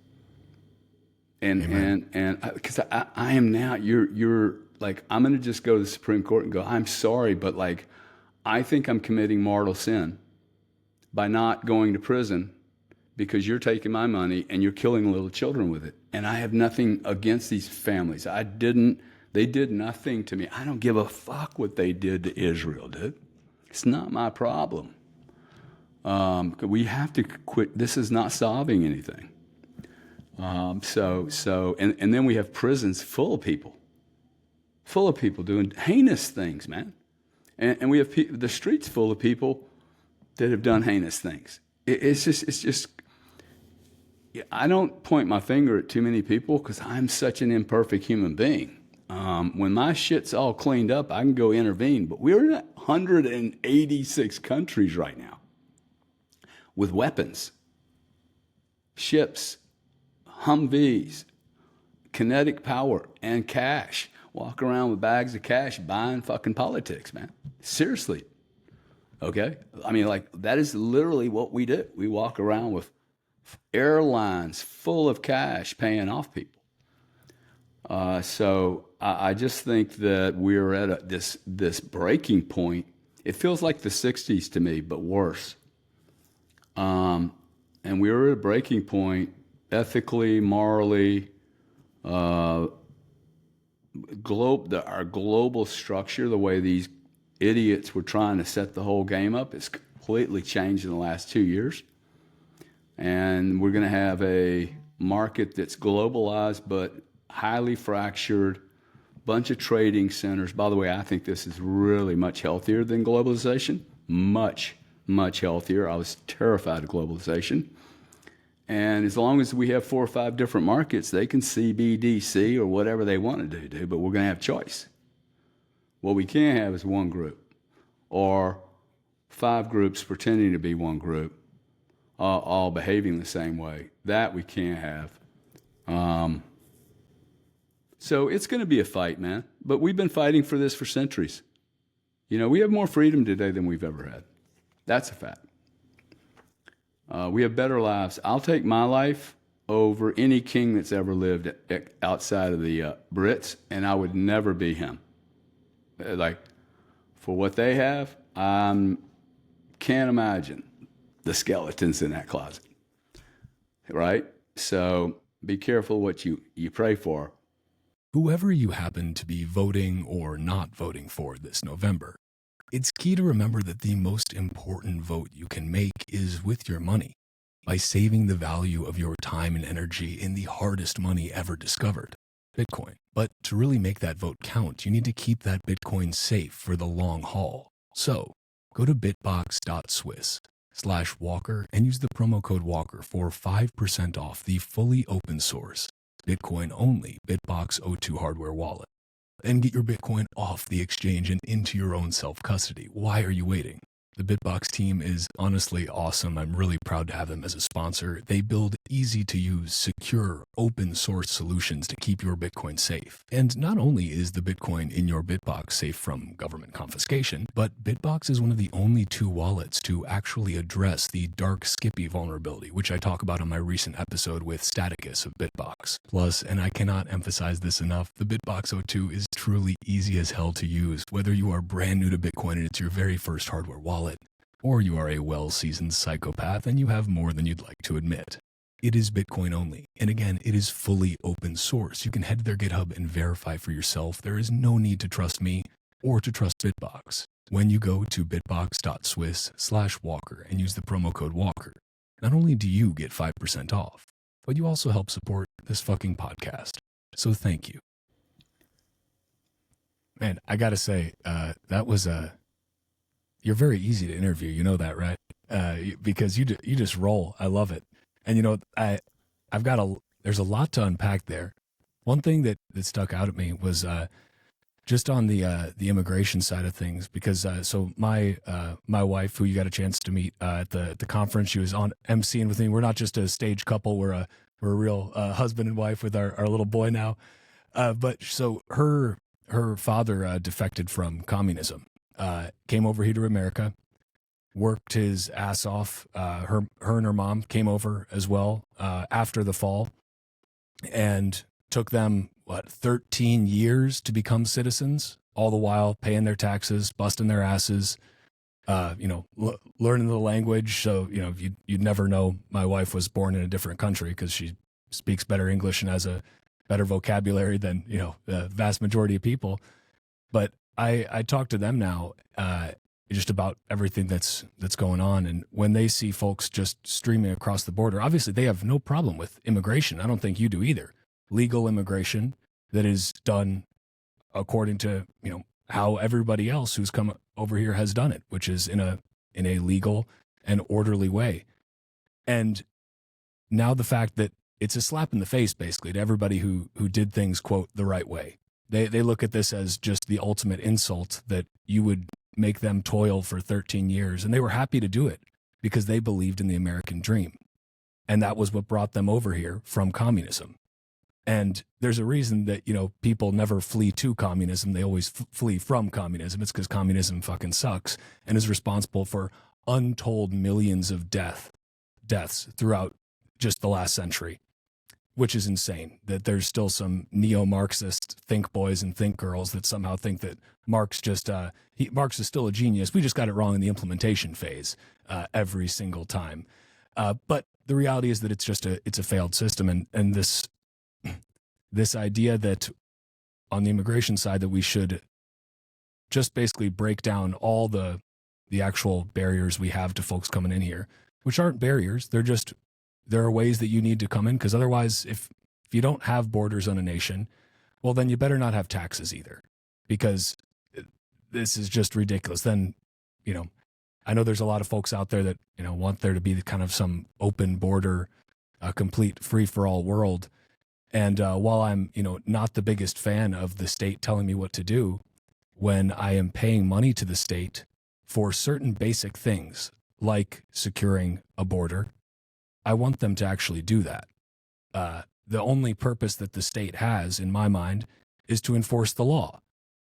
And because I am now, you're like, I'm going to just go to the Supreme Court and go, I'm sorry, but like, I think I'm committing mortal sin by not going to prison because you're taking my money and you're killing little children with it. And I have nothing against these families. They did nothing to me. I don't give a fuck what they did to Israel, dude. It's not my problem. We have to quit. This is not solving anything. And then we have prisons full of people doing heinous things, man. And we have the streets full of people that have done heinous things. It's just, I don't point my finger at too many people because I'm such an imperfect human being. When my shit's all cleaned up, I can go intervene. But we're in 186 countries right now with weapons, ships, Humvees, kinetic power, and cash. Walk around with bags of cash buying fucking politics, man. Seriously. Okay? I mean, like, that is literally what we do. We walk around with airlines full of cash paying off people. So I just think that we're at this breaking point. It feels like the 60s to me, but worse. And we're at a breaking point ethically, morally. Our global structure, the way these idiots were trying to set the whole game up, is completely changed in the last 2 years. And we're going to have a market that's globalized but highly fractured, bunch of trading centers. By the way, I think this is really much healthier than globalization. Much, much healthier. I was terrified of globalization. And as long as we have 4 or 5 different markets, they can CBDC or whatever they want to do, but we're going to have choice. What we can't have is one group or 5 groups pretending to be one group, all behaving the same way. That we can't have. So it's going to be a fight, man. But we've been fighting for this for centuries. You know, we have more freedom today than we've ever had. That's a fact. We have better lives. I'll take my life over any king that's ever lived outside of the Brits, and I would never be him. Like, for what they have, I can't imagine the skeletons in that closet, right? So be careful what you pray for. Whoever you happen to be voting or not voting for this November, it's key to remember that the most important vote you can make is with your money, by saving the value of your time and energy in the hardest money ever discovered, Bitcoin. But to really make that vote count, you need to keep that Bitcoin safe for the long haul. So go to bitbox.swiss/Walker and use the promo code Walker for 5% off the fully open source, Bitcoin only Bitbox O2 hardware wallet. And get your Bitcoin off the exchange and into your own self-custody. Why are you waiting? The Bitbox team is honestly awesome. I'm really proud to have them as a sponsor. They build easy to use, secure, open source solutions to keep your Bitcoin safe. And not only is the Bitcoin in your Bitbox safe from government confiscation, but Bitbox is one of the only 2 wallets to actually address the dark Skippy vulnerability, which I talk about on my recent episode with Staticus of Bitbox. Plus, and I cannot emphasize this enough, the Bitbox O2 is truly easy as hell to use, whether you are brand new to Bitcoin and it's your very first hardware wallet, or you are a well-seasoned psychopath and you have more than you'd like to admit. It is Bitcoin only, and again, it is fully open source. You can head to their GitHub and verify for yourself. There is no need to trust me or to trust Bitbox. When you go to bitbox.swiss/Walker and use the promo code Walker, not only do you get 5% off, but you also help support this fucking podcast. So thank you. Man, I gotta say, that was you're very easy to interview. You know that, right? Because you just roll. I love it. And you know, there's a lot to unpack there. One thing that stuck out at me was just on the immigration side of things, because so my wife, who you got a chance to meet at the conference, she was on emceeing with me. We're not just a stage couple; we're a real husband and wife with our little boy now. But so her father defected from communism, came over here to America, worked his ass off. Her and her mom came over as well after the fall, and took them 13 years to become citizens, all the while paying their taxes, busting their asses, learning the language. So, you know, you'd never know my wife was born in a different country because she speaks better English and has a better vocabulary than, you know, the vast majority of people. But I talk to them now just about everything that's going on. And when they see folks just streaming across the border, obviously they have no problem with immigration. I don't think you do either. Legal immigration that is done according to, you know, how everybody else who's come over here has done it, which is in a legal and orderly way. And now the fact that it's a slap in the face, basically, to everybody who did things, quote, the right way. They look at this as just the ultimate insult that you would make them toil for 13 years. And they were happy to do it because they believed in the American dream. And that was what brought them over here from communism. And there's a reason that, you know, people never flee to communism. They always flee from communism. It's because communism fucking sucks and is responsible for untold millions of deaths throughout just the last century, which is insane that there's still some neo-Marxist think boys and think girls that somehow think that Marx just, Marx is still a genius. We just got it wrong in the implementation phase every single time. But the reality is that it's a failed system. And this idea that on the immigration side that we should just basically break down all the actual barriers we have to folks coming in here, which aren't barriers. There are ways that you need to come in, because otherwise, if you don't have borders on a nation, well, then you better not have taxes either, because this is just ridiculous. Then, you know, I know there's a lot of folks out there that, you know, want there to be kind of some open border, complete free for all world. And while I'm, you know, not the biggest fan of the state telling me what to do, when I am paying money to the state for certain basic things like securing a border, I want them to actually do that. The only purpose that the state has, in my mind, is to enforce the law.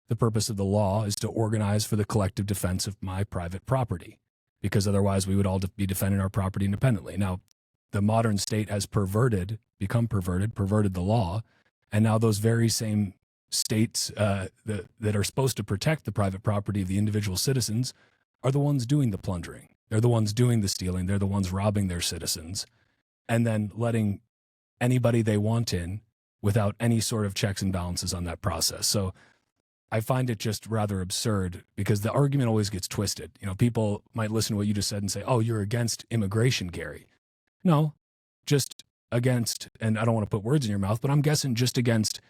The purpose of the law is to organize for the collective defense of my private property, because otherwise we would all be defending our property independently. Now, the modern state has perverted the law, and now those very same states that are supposed to protect the private property of the individual citizens are the ones doing the plundering. They're the ones doing the stealing. They're the ones robbing their citizens and then letting anybody they want in without any sort of checks and balances on that process. So I find it just rather absurd, because the argument always gets twisted. You know, people might listen to what you just said and say, oh, you're against immigration, Gary. No, just against, and I don't want to put words in your mouth, but I'm guessing just against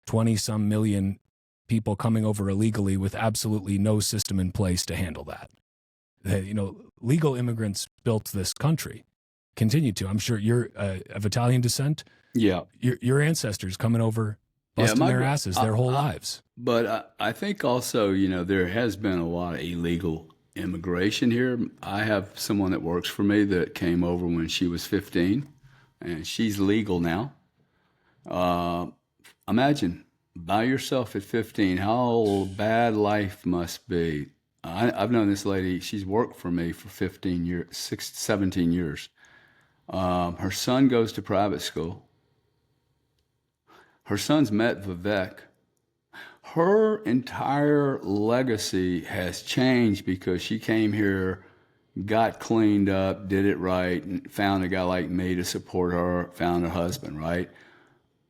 20 some million people coming over illegally with absolutely no system in place to handle that. You know, legal immigrants built this country, continue to. I'm sure you're of Italian descent. Yeah. Your ancestors coming over, busting their asses their whole lives. But I think also, you know, there has been a lot of illegal immigration here. I have someone that works for me that came over when she was 15, and she's legal now. Uh, Imagine by yourself at 15, how bad life must be. I've known this lady, she's worked for me for 15 years, 17 years. Her son goes to private school. Her son's met Vivek. Her entire legacy has changed because she came here, got cleaned up, did it right, and found a guy like me to support her, found a husband, right?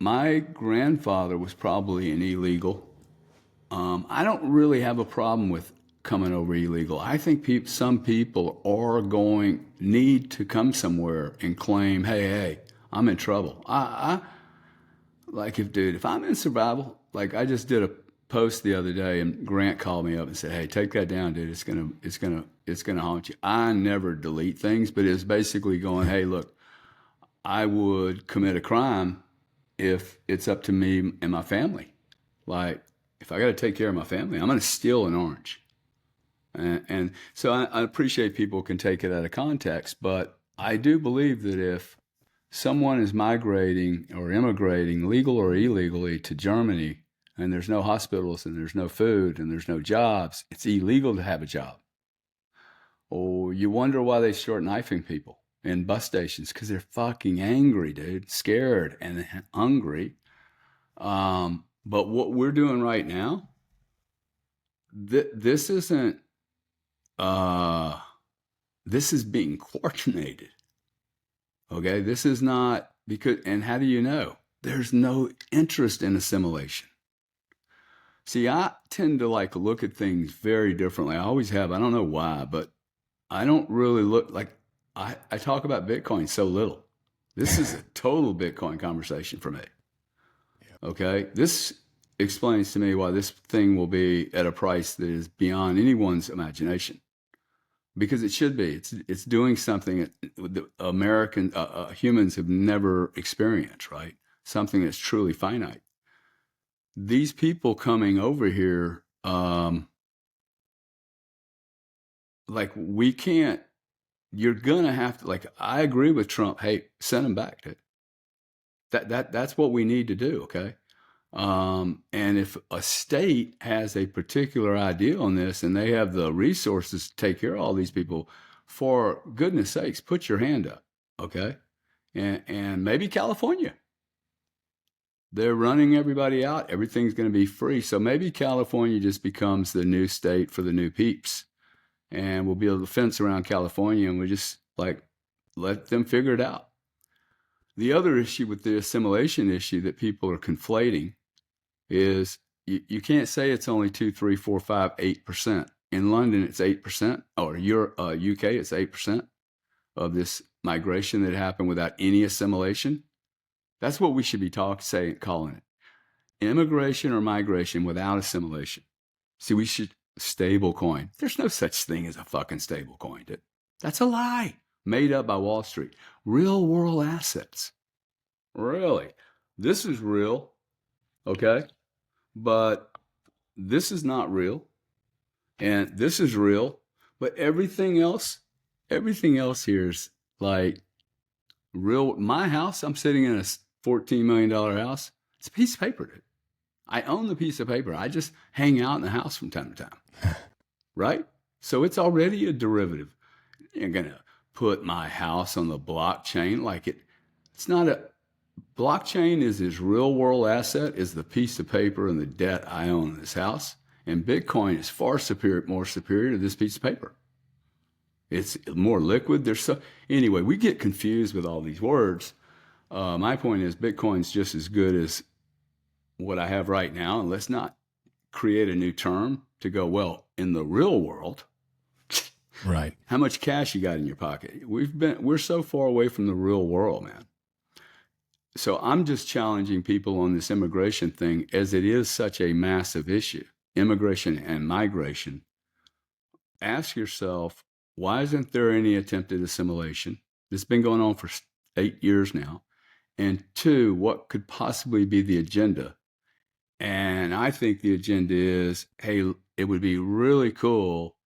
My grandfather was probably an illegal. I don't really have a problem with coming over illegal. I think some people are need to come somewhere and claim, hey, I'm in trouble. Like if I'm in survival, like I just did a post the other day and Grant called me up and said, hey, take that down, dude. It's gonna haunt you. I never delete things, but it's basically going, hey, look, I would commit a crime if it's up to me and my family. Like, if I got to take care of my family, I'm going to steal an orange. And so I appreciate people can take it out of context, but I do believe that if someone is migrating or immigrating, legal or illegally, to Germany, and there's no hospitals and there's no food and there's no jobs, it's illegal to have a job. Or you wonder why they start knifing people in bus stations because they're fucking angry, dude, scared and hungry. But what we're doing right now, this isn't. This is being coordinated. Okay, this is not because. And how do you know? There's no interest in assimilation. See, I tend to like look at things very differently. I always have. I don't know why, but I don't really look like I talk about Bitcoin so little. This is a total Bitcoin conversation for me. Okay, this explains to me why this thing will be at a price that is beyond anyone's imagination, because it should be. It's doing something that American humans have never experienced, right? Something that's truly finite. These people coming over here, like we can't. You're gonna have to. Like I agree with Trump. Hey, send them back. That's what we need to do. Okay. And if a state has a particular idea on this and they have the resources to take care of all these people, for goodness sakes, put your hand up, okay? And maybe California. They're running everybody out. Everything's going to be free. So maybe California just becomes the new state for the new peeps. And we'll be able to fence around California and we just like let them figure it out. The other issue with the assimilation issue that people are conflating is you can't say it's only 2, 3, 4, 5, 8%. In London, it's 8%, or UK, it's 8% of this migration that happened without any assimilation. That's what we should be calling it. Immigration or migration without assimilation. See, we should stable coin. There's no such thing as a fucking stable coin. That's a lie made up by Wall Street. Real world assets. Really. This is real. Okay. But this is not real, and this is real, but everything else here is like real. My house, I'm sitting in a $14 million house. It's a piece of paper, dude. I own the piece of paper. I just hang out in the house from time to time, right? So it's already a derivative. You're gonna put my house on the blockchain like it's not a. Blockchain is his real world asset, is the piece of paper and the debt I own in this house. And Bitcoin is far more superior to this piece of paper. It's more liquid. Anyway, we get confused with all these words. My point is Bitcoin's just as good as what I have right now. And let's not create a new term to go, well, in the real world, right? How much cash you got in your pocket? We're so far away from the real world, man. So I'm just challenging people on this immigration thing, as it is such a massive issue, immigration and migration. Ask yourself, why isn't there any attempted assimilation? This has been going on for 8 years now. And 2, what could possibly be the agenda? And I think the agenda is, hey, it would be really cool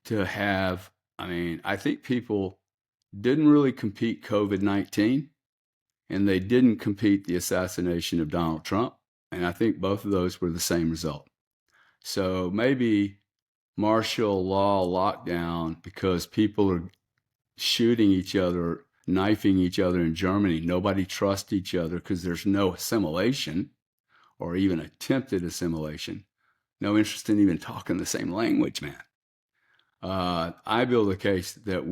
to have, I mean, I think people didn't really compete COVID-19 and they didn't compete the assassination of Donald Trump. And I think both of those were the same result. So maybe martial law lockdown because people are shooting each other, knifing each other in Germany. Nobody trusts each other because there's no assimilation or even attempted assimilation. No interest in even talking the same language, man. I build a case that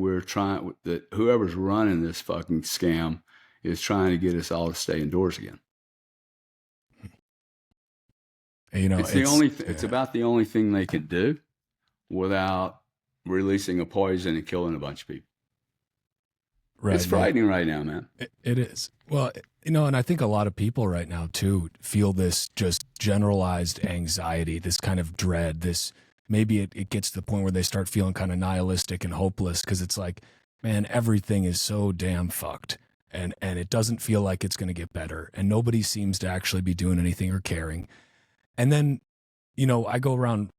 that whoever's running this fucking scam is trying to get us all to stay indoors again. It's about the only thing they can do without releasing a poison and killing a bunch of people. Right. It's frightening right now, man. It is. Well, and I think a lot of people right now too feel this just generalized anxiety, this kind of dread, maybe it gets to the point where they start feeling kind of nihilistic and hopeless because it's like, man, everything is so damn fucked and it doesn't feel like it's going to get better and nobody seems to actually be doing anything or caring. And then, I go around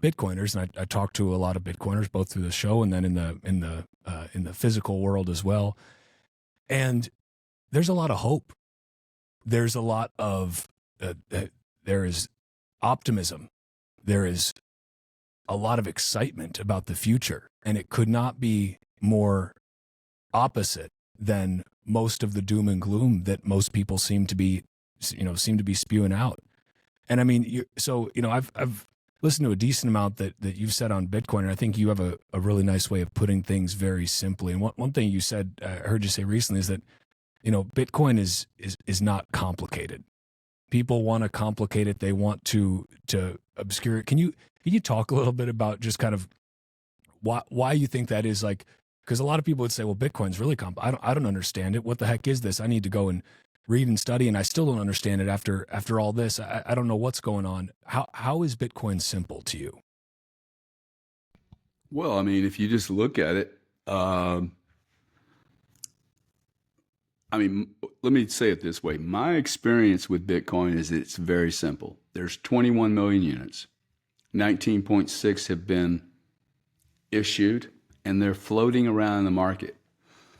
Bitcoiners and I talk to a lot of Bitcoiners both through the show and then in the physical world as well. And there's a lot of hope. There's a lot of there is optimism. There is a lot of excitement about the future, and it could not be more opposite than most of the doom and gloom that most people seem to be spewing out. And I mean, I've listened to a decent amount that you've said on Bitcoin, and I think you have a really nice way of putting things very simply. And one thing you said, I heard you say recently, is that Bitcoin is not complicated. People want to complicate it. They want to obscure it. Can you talk a little bit about just kind of why you think that is? Like, because a lot of people would say, well, Bitcoin's really I don't understand it. What the heck is this? I need to go and read and study, and I still don't understand it after all this. I don't know what's going on. How is Bitcoin simple to you? Well, I mean, if you just look at it, I mean, let me say it this way. My experience with Bitcoin is it's very simple. There's 21 million units. 19.6 have been issued, and they're floating around in the market.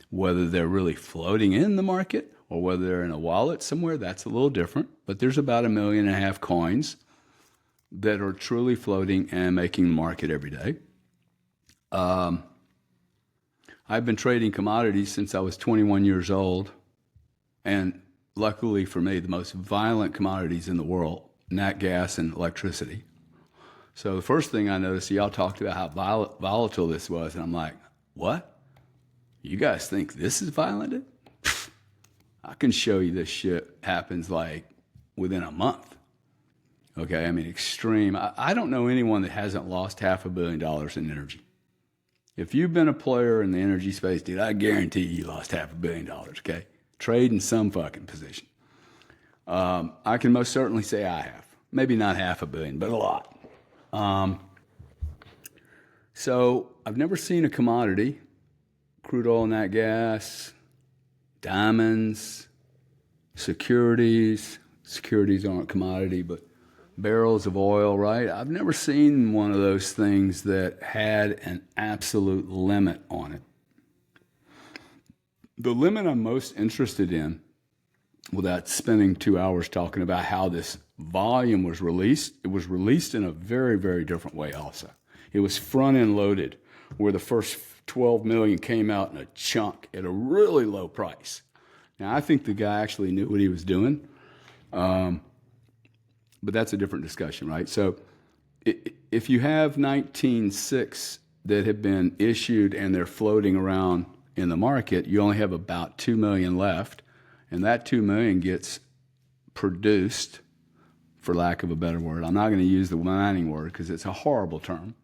Whether they're really floating in the market or whether they're in a wallet somewhere, that's a little different. But there's about 1.5 million coins that are truly floating and making the market every day. I've been trading commodities since I was 21 years old. And luckily for me, the most violent commodities in the world, nat gas and electricity. So the first thing I noticed, y'all talked about how volatile this was. And I'm like, what? You guys think this is violent? I can show you this shit happens like within a month. Okay, I mean, extreme. I don't know anyone that hasn't lost $500 million in energy. If you've been a player in the energy space, dude, I guarantee you lost $500 million, okay? Trade in some fucking position. I can most certainly say I have. Maybe not $500 million, but a lot. So I've never seen a commodity, crude oil, nat gas, diamonds, securities. Securities aren't commodity, but barrels of oil, right? I've never seen one of those things that had an absolute limit on it. The limit I'm most interested in, without spending 2 hours talking about how this volume was released, it was released in a very, very different way also. It was front-end loaded, where the first 12 million came out in a chunk at a really low price. Now, I think the guy actually knew what he was doing, but that's a different discussion, right? So if you have 19.6 that have been issued and they're floating around in the market, you only have about 2 million left, and that 2 million gets produced, for lack of a better word. I'm not going to use the mining word because it's a horrible term.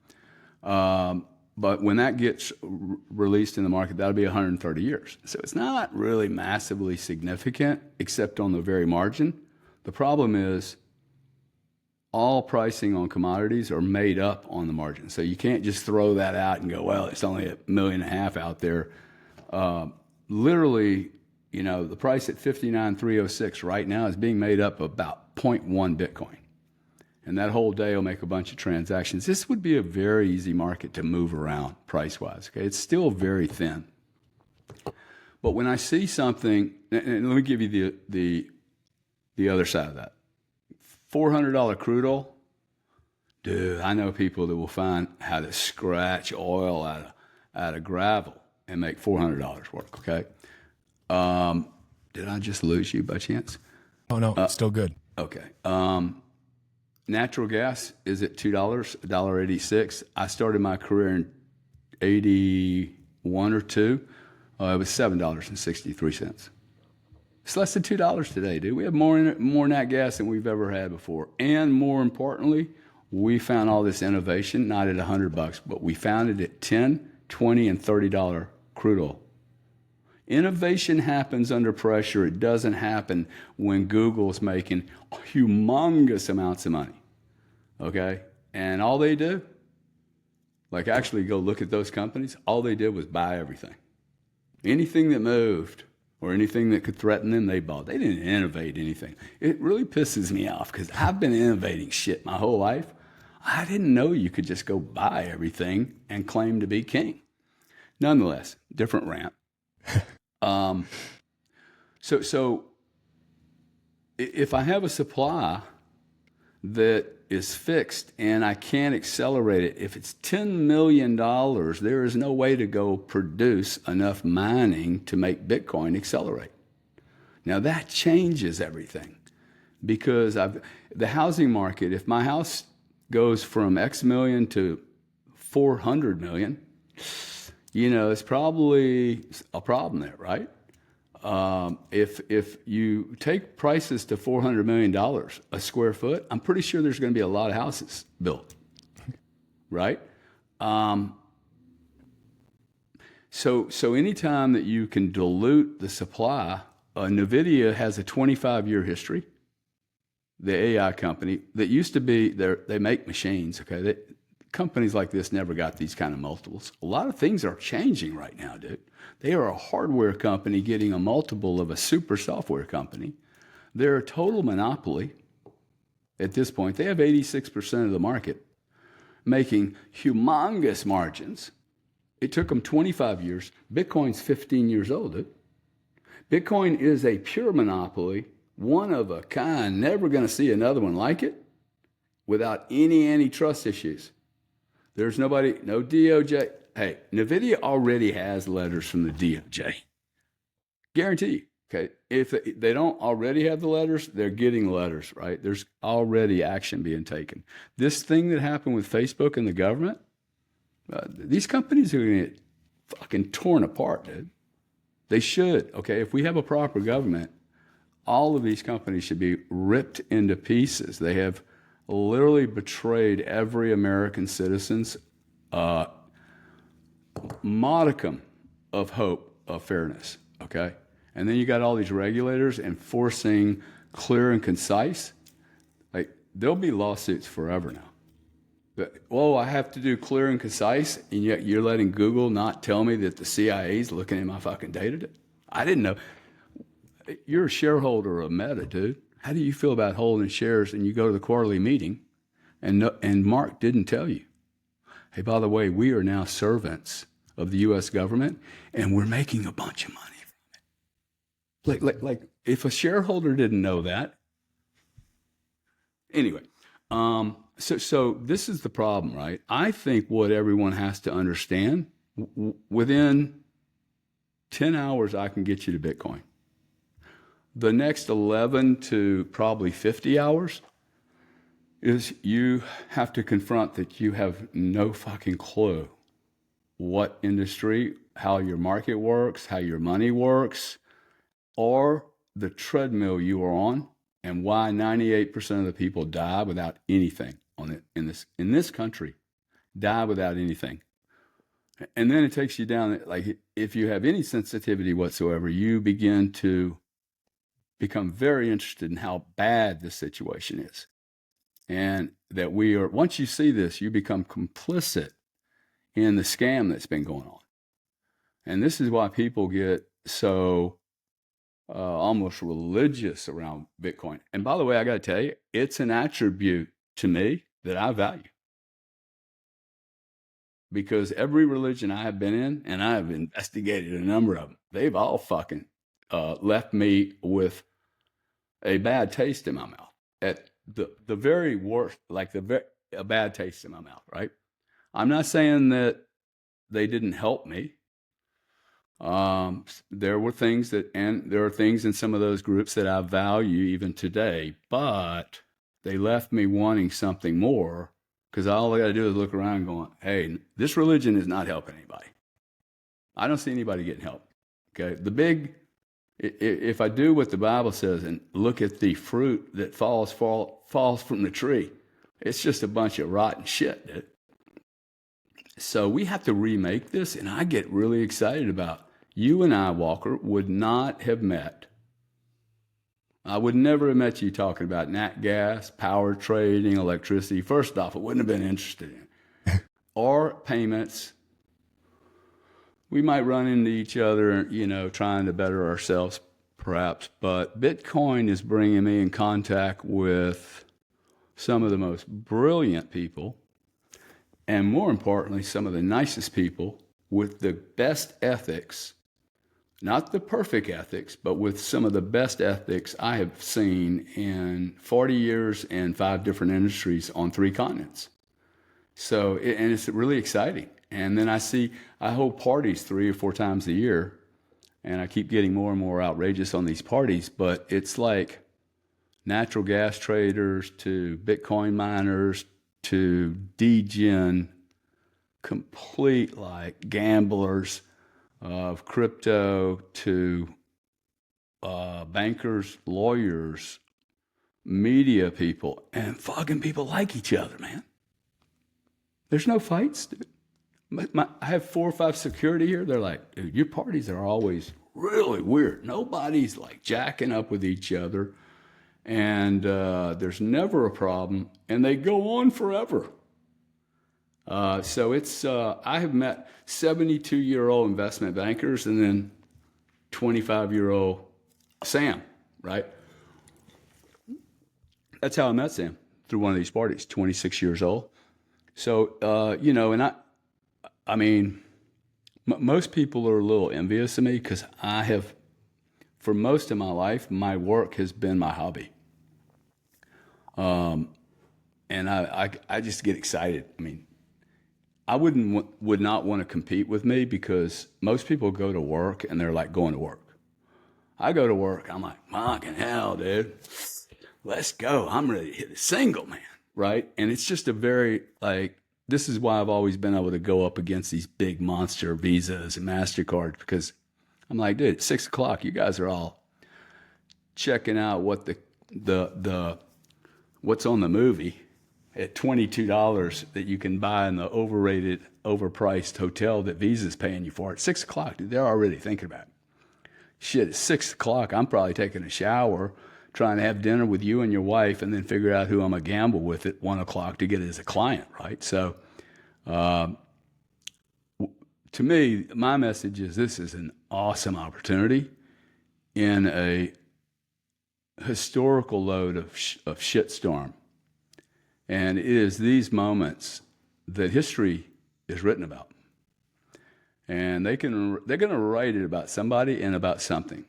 But when that gets released in the market, that'll be 130 years. So it's not really massively significant, except on the very margin. The problem is all pricing on commodities are made up on the margin. So you can't just throw that out and go, well, it's only 1.5 million out there. Literally, the price at 59,306 right now is being made up of about 0.1 Bitcoin. And that whole day will make a bunch of transactions. This would be a very easy market to move around price-wise. Okay, it's still very thin. But when I see something, and let me give you the other side of that. $400 crude oil, dude. I know people that will find how to scratch oil out of gravel and make $400 work. Okay. Did I just lose you by chance? Oh no, still good. Okay. Natural gas is at $2, $1.86. I started my career in 81 or 2. It was $7.63. It's less than $2 today, dude. We have more nat gas than we've ever had before. And more importantly, we found all this innovation not at $100, but we found it at $10, $20, and $30 crude oil. Innovation happens under pressure. It doesn't happen when Google's making humongous amounts of money. Okay? And all they do, like actually go look at those companies, all they did was buy everything. Anything that moved or anything that could threaten them, they bought. They didn't innovate anything. It really pisses me off because I've been innovating shit my whole life. I didn't know you could just go buy everything and claim to be king. Nonetheless, different rant. So if I have a supply that is fixed and I can't accelerate it, if it's $10 million, there is no way to go produce enough mining to make Bitcoin accelerate. Now that changes everything because the housing market, if my house goes from X million to 400 million, it's probably a problem there, right? If you take prices to $400 million a square foot, I'm pretty sure there's going to be a lot of houses built, right? So anytime that you can dilute the supply, NVIDIA has a 25-year history. The AI company that used to be they make machines. Okay, companies like this never got these kind of multiples. A lot of things are changing right now, dude. They are a hardware company getting a multiple of a super software company. They're a total monopoly at this point. They have 86% of the market, making humongous margins. It took them 25 years. Bitcoin's 15 years old, dude. Bitcoin is a pure monopoly, one of a kind, never going to see another one like it without any antitrust issues. There's nobody, no DOJ. Hey, NVIDIA already has letters from the DOJ. Guarantee you. Okay, if they don't already have the letters, they're getting letters, right? There's already action being taken. This thing that happened with Facebook and the government, these companies are going to get fucking torn apart, dude. They should. Okay, if we have a proper government, all of these companies should be ripped into pieces. They have literally betrayed every American citizen's modicum of hope of fairness, okay? And then you got all these regulators enforcing clear and concise. Like, there'll be lawsuits forever now. But, I have to do clear and concise, and yet you're letting Google not tell me that the CIA is looking at my fucking data? I didn't know. You're a shareholder of Meta, dude. How do you feel about holding shares and you go to the quarterly meeting and Mark didn't tell you? Hey, by the way, we are now servants of the U.S. government and we're making a bunch of money from it. Like if a shareholder didn't know that. Anyway, so this is the problem, right? I think what everyone has to understand, within 10 hours, I can get you to Bitcoin. The next 11 to probably 50 hours is you have to confront that you have no fucking clue what industry, how your market works, how your money works, or the treadmill you are on, and why 98% of the people die without anything on it in this country, die without anything. And then it takes you down, like if you have any sensitivity whatsoever, you begin to become very interested in how bad the situation is. And that once you see this, you become complicit in the scam that's been going on. And this is why people get so almost religious around Bitcoin. And by the way, I got to tell you, it's an attribute to me that I value. Because every religion I have been in, and I have investigated a number of them, they've all fucking left me with a bad taste in my mouth. At the very worst, like a bad taste in my mouth, right? I'm not saying that they didn't help me. There were things and there are things in some of those groups that I value even today, but they left me wanting something more because all I got to do is look around going, hey, this religion is not helping anybody. I don't see anybody getting help. Okay. If I do what the Bible says and look at the fruit that falls from the tree, it's just a bunch of rotten shit, dude. So we have to remake this, and I get really excited about you and I, Walker, would not have met. I would never have met you talking about nat gas, power trading, electricity. First off, I wouldn't have been interested in. Or payments. We might run into each other, trying to better ourselves, perhaps. But Bitcoin is bringing me in contact with some of the most brilliant people, and more importantly, some of the nicest people with the best ethics, not the perfect ethics, but with some of the best ethics I have seen in 40 years in 5 different industries on 3 continents. So, and it's really exciting. And then I hold parties 3 or 4 times a year, and I keep getting more and more outrageous on these parties, but it's like natural gas traders to Bitcoin miners to degen, complete like gamblers of crypto to bankers, lawyers, media people, and fucking people like each other, man. There's no fights, dude. I have 4 or 5 security here. They're like, dude, your parties are always really weird. Nobody's like jacking up with each other. And there's never a problem, and they go on forever. So I have met 72-year-old investment bankers and then 25-year-old Sam, right? That's how I met Sam, through one of these parties, 26 years old. So, and I mean, most people are a little envious of me because for most of my life, my work has been my hobby. And I just get excited. I mean, I would not want to compete with me because most people go to work and they're like going to work. I go to work, I'm like, fucking hell, dude. Let's go. I'm ready to hit a single, man. Right? And it's just this is why I've always been able to go up against these big monster Visas and MasterCards, because I'm like, dude, it's 6 o'clock. You guys are all checking out what what's on the movie at $22 that you can buy in the overrated, overpriced hotel that Visa's paying you for at 6 o'clock. Dude, they're already thinking about it. Shit, at 6 o'clock, I'm probably taking a shower, trying to have dinner with you and your wife, and then figure out who I'm going to gamble with at 1 o'clock to get as a client, right? So, to me, my message is this is an awesome opportunity in a historical load of shitstorm. And it is these moments that history is written about. And they're going to write it about somebody and about something.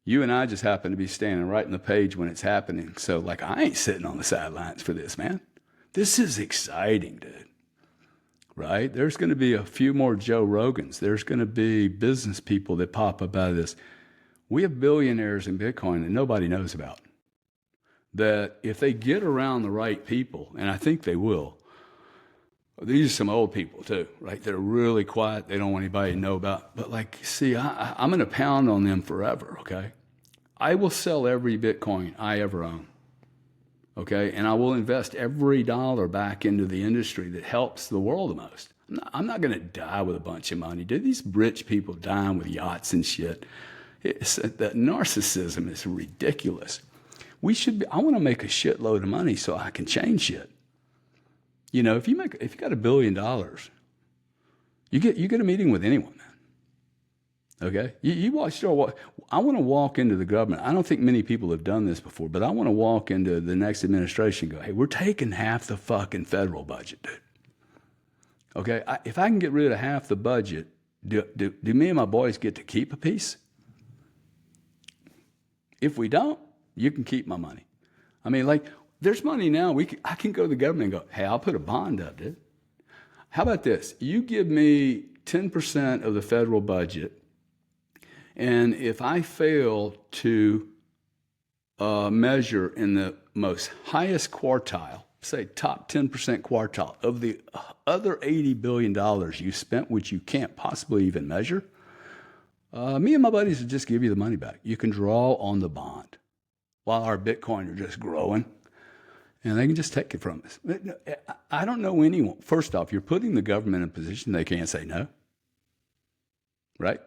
You and I just happen to be standing right in the page when it's happening. So, like, I ain't sitting on the sidelines for this, man. This is exciting, dude. Right? There's going to be a few more Joe Rogans. There's going to be business people that pop up out of this. We have billionaires in Bitcoin that nobody knows about. That if they get around the right people, and I think they will, these are some old people too, right? They're really quiet. They don't want anybody to know about. But like, see, I'm going to pound on them forever, okay? I will sell every Bitcoin I ever own, okay? And I will invest every dollar back into the industry that helps the world the most. I'm not going to die with a bunch of money. Dude, these rich people dying with yachts and shit. The narcissism is ridiculous. I want to make a shitload of money so I can change shit. You know, if you got $1 billion, you get a meeting with anyone, man. Okay, you watch. I want to walk into the government. I don't think many people have done this before, but I want to walk into the next administration and go, "Hey, we're taking half the fucking federal budget, dude." Okay, if I can get rid of half the budget, do me and my boys get to keep a piece? If we don't, you can keep my money. I mean, like, there's money now. I can go to the government and go, "Hey, I'll put a bond up, dude. How about this? You give me 10% of the federal budget, and if I fail to measure in the most highest quartile, say top 10% quartile of the other $80 billion you spent, which you can't possibly even measure, me and my buddies will just give you the money back. You can draw on the bond while our Bitcoin are just growing, and they can just take it from us." I don't know anyone. First off, you're putting the government in a position they can't say no, right?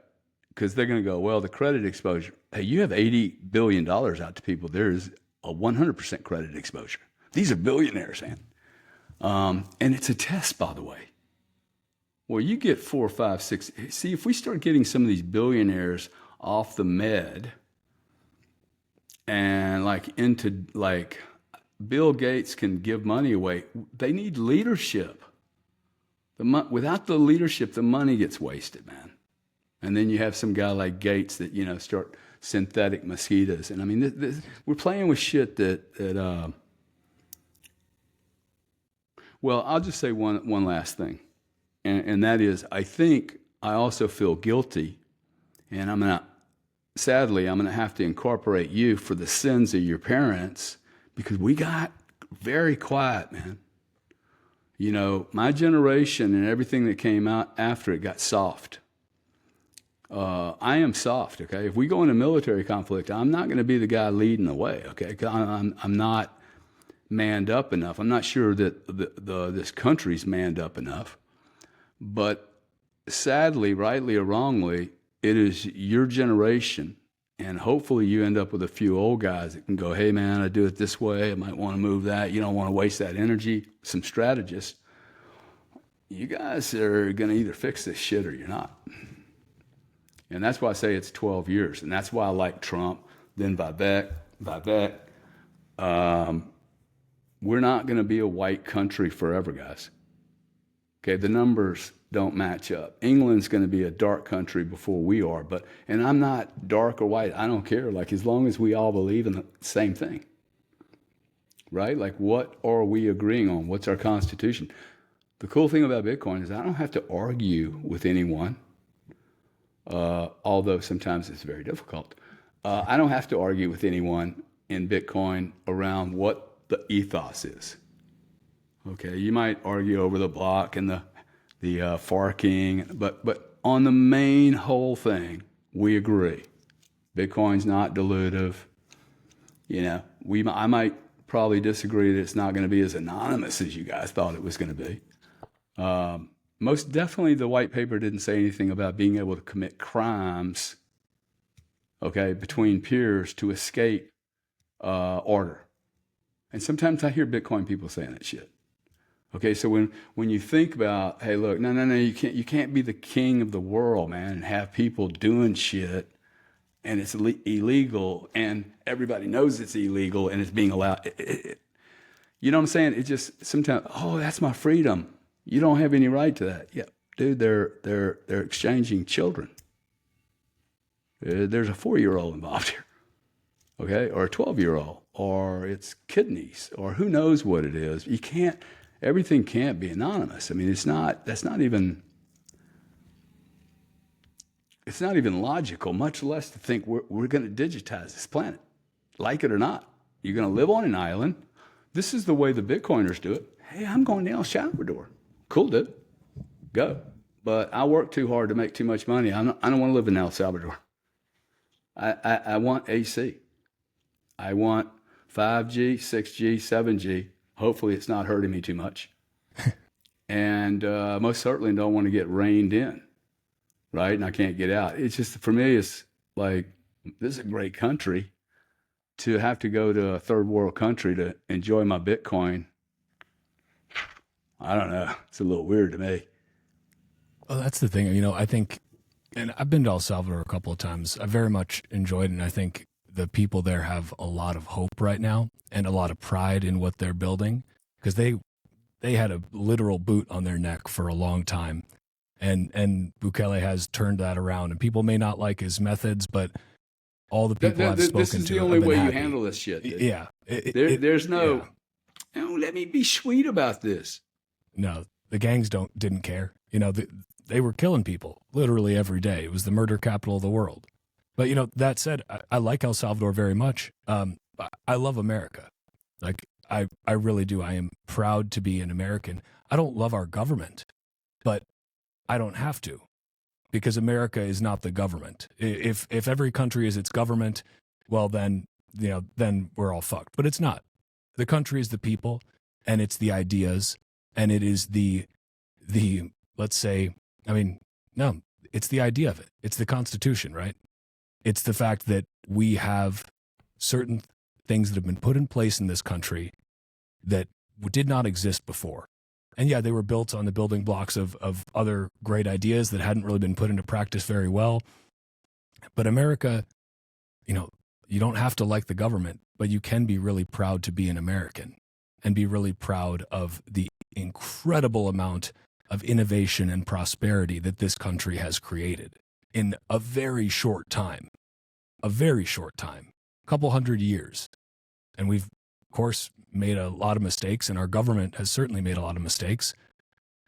Because they're going to go, well, the credit exposure. Hey, you have $80 billion out to people. There's a 100% credit exposure. These are billionaires, man. And it's a test, by the way. Well, you get 4, 5, 6. See, if we start getting some of these billionaires off the med and like into like Bill Gates can give money away, they need leadership. Without the leadership, the money gets wasted, man. And then you have some guy like Gates that, start synthetic mosquitoes. And I mean, we're playing with shit that well, I'll just say one last thing. And that is, I think I also feel guilty, and sadly, I'm going to have to incorporate you for the sins of your parents, because we got very quiet, man. My generation and everything that came out after it got soft. I am soft, okay? If we go into military conflict, I'm not going to be the guy leading the way, okay? I'm not manned up enough. I'm not sure that this country's manned up enough. But sadly, rightly or wrongly, it is your generation, and hopefully you end up with a few old guys that can go, "Hey, man, I do it this way. I might want to move that. You don't want to waste that energy." Some strategists. You guys are going to either fix this shit or you're not. And that's why I say it's 12 years. And that's why I like Trump, then Vivek. We're not going to be a white country forever, guys. Okay, the numbers don't match up. England's going to be a dark country before we are. And I'm not dark or white. I don't care. Like, as long as we all believe in the same thing. Right? Like, what are we agreeing on? What's our constitution? The cool thing about Bitcoin is I don't have to argue with anyone. Although sometimes it's very difficult. I don't have to argue with anyone in Bitcoin around what the ethos is. Okay, you might argue over the block and the forking, but on the main whole thing, we agree. Bitcoin's not dilutive. I might probably disagree that it's not going to be as anonymous as you guys thought it was going to be. Most definitely, the white paper didn't say anything about being able to commit crimes, okay, between peers to escape order. And sometimes I hear Bitcoin people saying that shit. Okay, so when you think about, hey, look, no, you can't be the king of the world, man, and have people doing shit, and it's illegal, and everybody knows it's illegal, and it's being allowed. You know what I'm saying? It just sometimes, that's my freedom. You don't have any right to that. Yeah, dude, they're exchanging children. There's a 4-year-old involved here, okay, or a 12-year-old, or it's kidneys, or who knows what it is. Everything can't be anonymous. I mean, it's not even logical, much less to think we're going to digitize this planet, like it or not. You're going to live on an island. This is the way the Bitcoiners do it. Hey, I'm going to El Salvador. Cool, dude. Go. But I work too hard to make too much money. I don't want to live in El Salvador. I want AC. I want 5G, 6G, 7G. Hopefully it's not hurting me too much. And most certainly don't want to get reined in, right? And I can't get out. It's just, for me, it's like, this is a great country. To have to go to a third world country to enjoy my Bitcoin, I don't know. It's a little weird to me. Well, that's the thing. I think And I've been to El Salvador a couple of times. I very much enjoyed it, and I think the people there have a lot of hope right now and a lot of pride in what they're building, because they had a literal boot on their neck for a long time, and Bukele has turned that around. And people may not like his methods, but all the people I've This spoken is to the have only been way you happy. handle this shit. Yeah, There's no, yeah. oh, let me be sweet about this. No, the gangs didn't care. You know, they were killing people literally every day. It was the murder capital of the world. But, you know, that said, I like El Salvador very much. I love America. Like, I really do. I am proud to be an American. I don't love our government, but I don't have to, because America is not the government. If every country is its government, well, then, you know, then we're all fucked. But it's not. The country is the people, and it's the ideas, and it is the let's say, I mean, no, it's the idea of it. It's the Constitution, right? It's the fact that we have certain things that have been put in place in this country that did not exist before. And yeah, they were built on the building blocks of other great ideas that hadn't really been put into practice very well. But America, you know, you don't have to like the government, but you can be really proud to be an American and be really proud of the incredible amount of innovation and prosperity that this country has created in a very short time, a couple 100 years. And we've, of course, made a lot of mistakes, and our government has certainly made a lot of mistakes,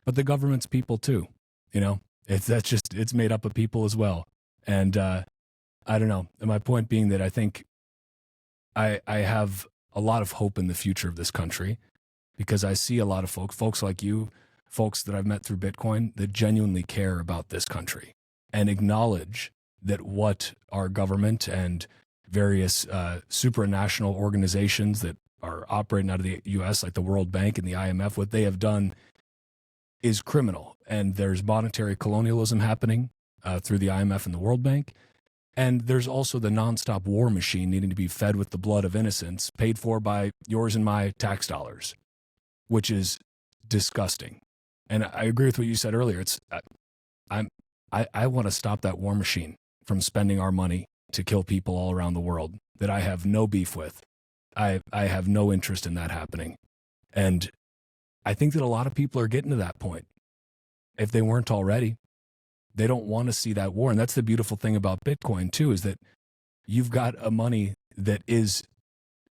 but the government's people too, you know, it's made up of people as well. And I don't know. And my point being that I think I have a lot of hope in the future of this country, because I see a lot of folks like you, folks that I've met through Bitcoin, that genuinely care about this country and acknowledge that what our government and various supranational organizations that are operating out of the U.S., like the World Bank and the IMF, what they have done is criminal. And there's monetary colonialism happening through the IMF and the World Bank. And there's also the nonstop war machine needing to be fed with the blood of innocents, paid for by yours and my tax dollars, which is disgusting. And I agree with what you said earlier. I want to stop that war machine from spending our money to kill people all around the world that I have no beef with. I have no interest in that happening. And I think that a lot of people are getting to that point. If they weren't already, they don't want to see that war. And that's the beautiful thing about Bitcoin too, is that you've got a money that is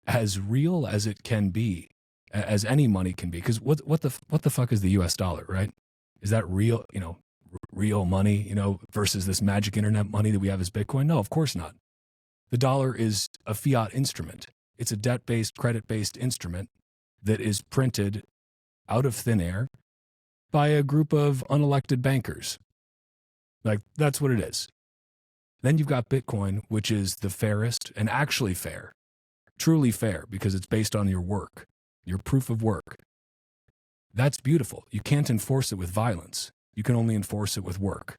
as real as it can be, as any money can be. Because what the fuck is the US dollar, right? Is that real, you know, real money, you know, versus this magic internet money that we have as Bitcoin? No, of course not. The dollar is a fiat instrument. It's a debt-based, credit-based instrument that is printed out of thin air by a group of unelected bankers. Like, that's what it is. Then you've got Bitcoin, which is the fairest and actually fair, truly fair, because it's based on your work, your proof of work. That's beautiful. You can't enforce it with violence. You can only enforce it with work.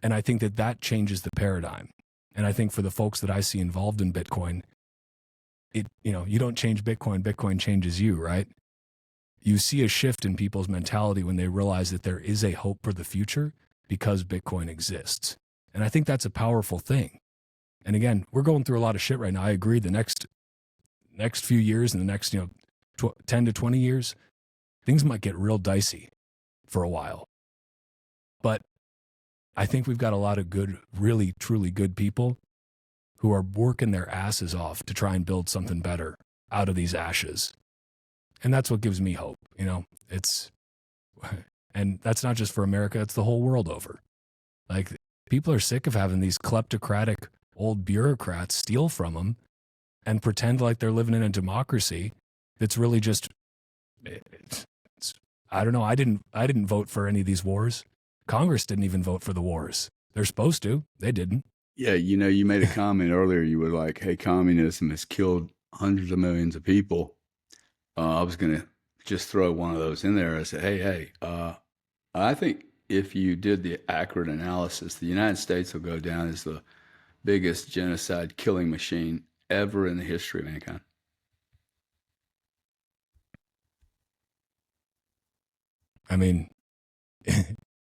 And I think that that changes the paradigm. And I think for the folks that I see involved in Bitcoin, you don't change Bitcoin, Bitcoin changes you, right? You see a shift in people's mentality when they realize that there is a hope for the future because Bitcoin exists. And I think that's a powerful thing. And again, we're going through a lot of shit right now. I agree. The next few years and the next, 10 to 20 years, things might get real dicey for a while. But I think we've got a lot of good, really, truly good people who are working their asses off to try and build something better out of these ashes. And that's what gives me hope. And that's not just for America, it's the whole world over. Like, people are sick of having these kleptocratic old bureaucrats steal from them and pretend like they're living in a democracy that's really just, I don't know. I didn't vote for any of these wars. Congress didn't even vote for the wars. They're supposed to. They didn't. Yeah, you made a comment earlier. You were like, hey, communism has killed hundreds of millions of people. I was going to just throw one of those in there. I said, hey, I think if you did the accurate analysis, the United States will go down as the biggest genocide killing machine ever in the history of mankind. I mean,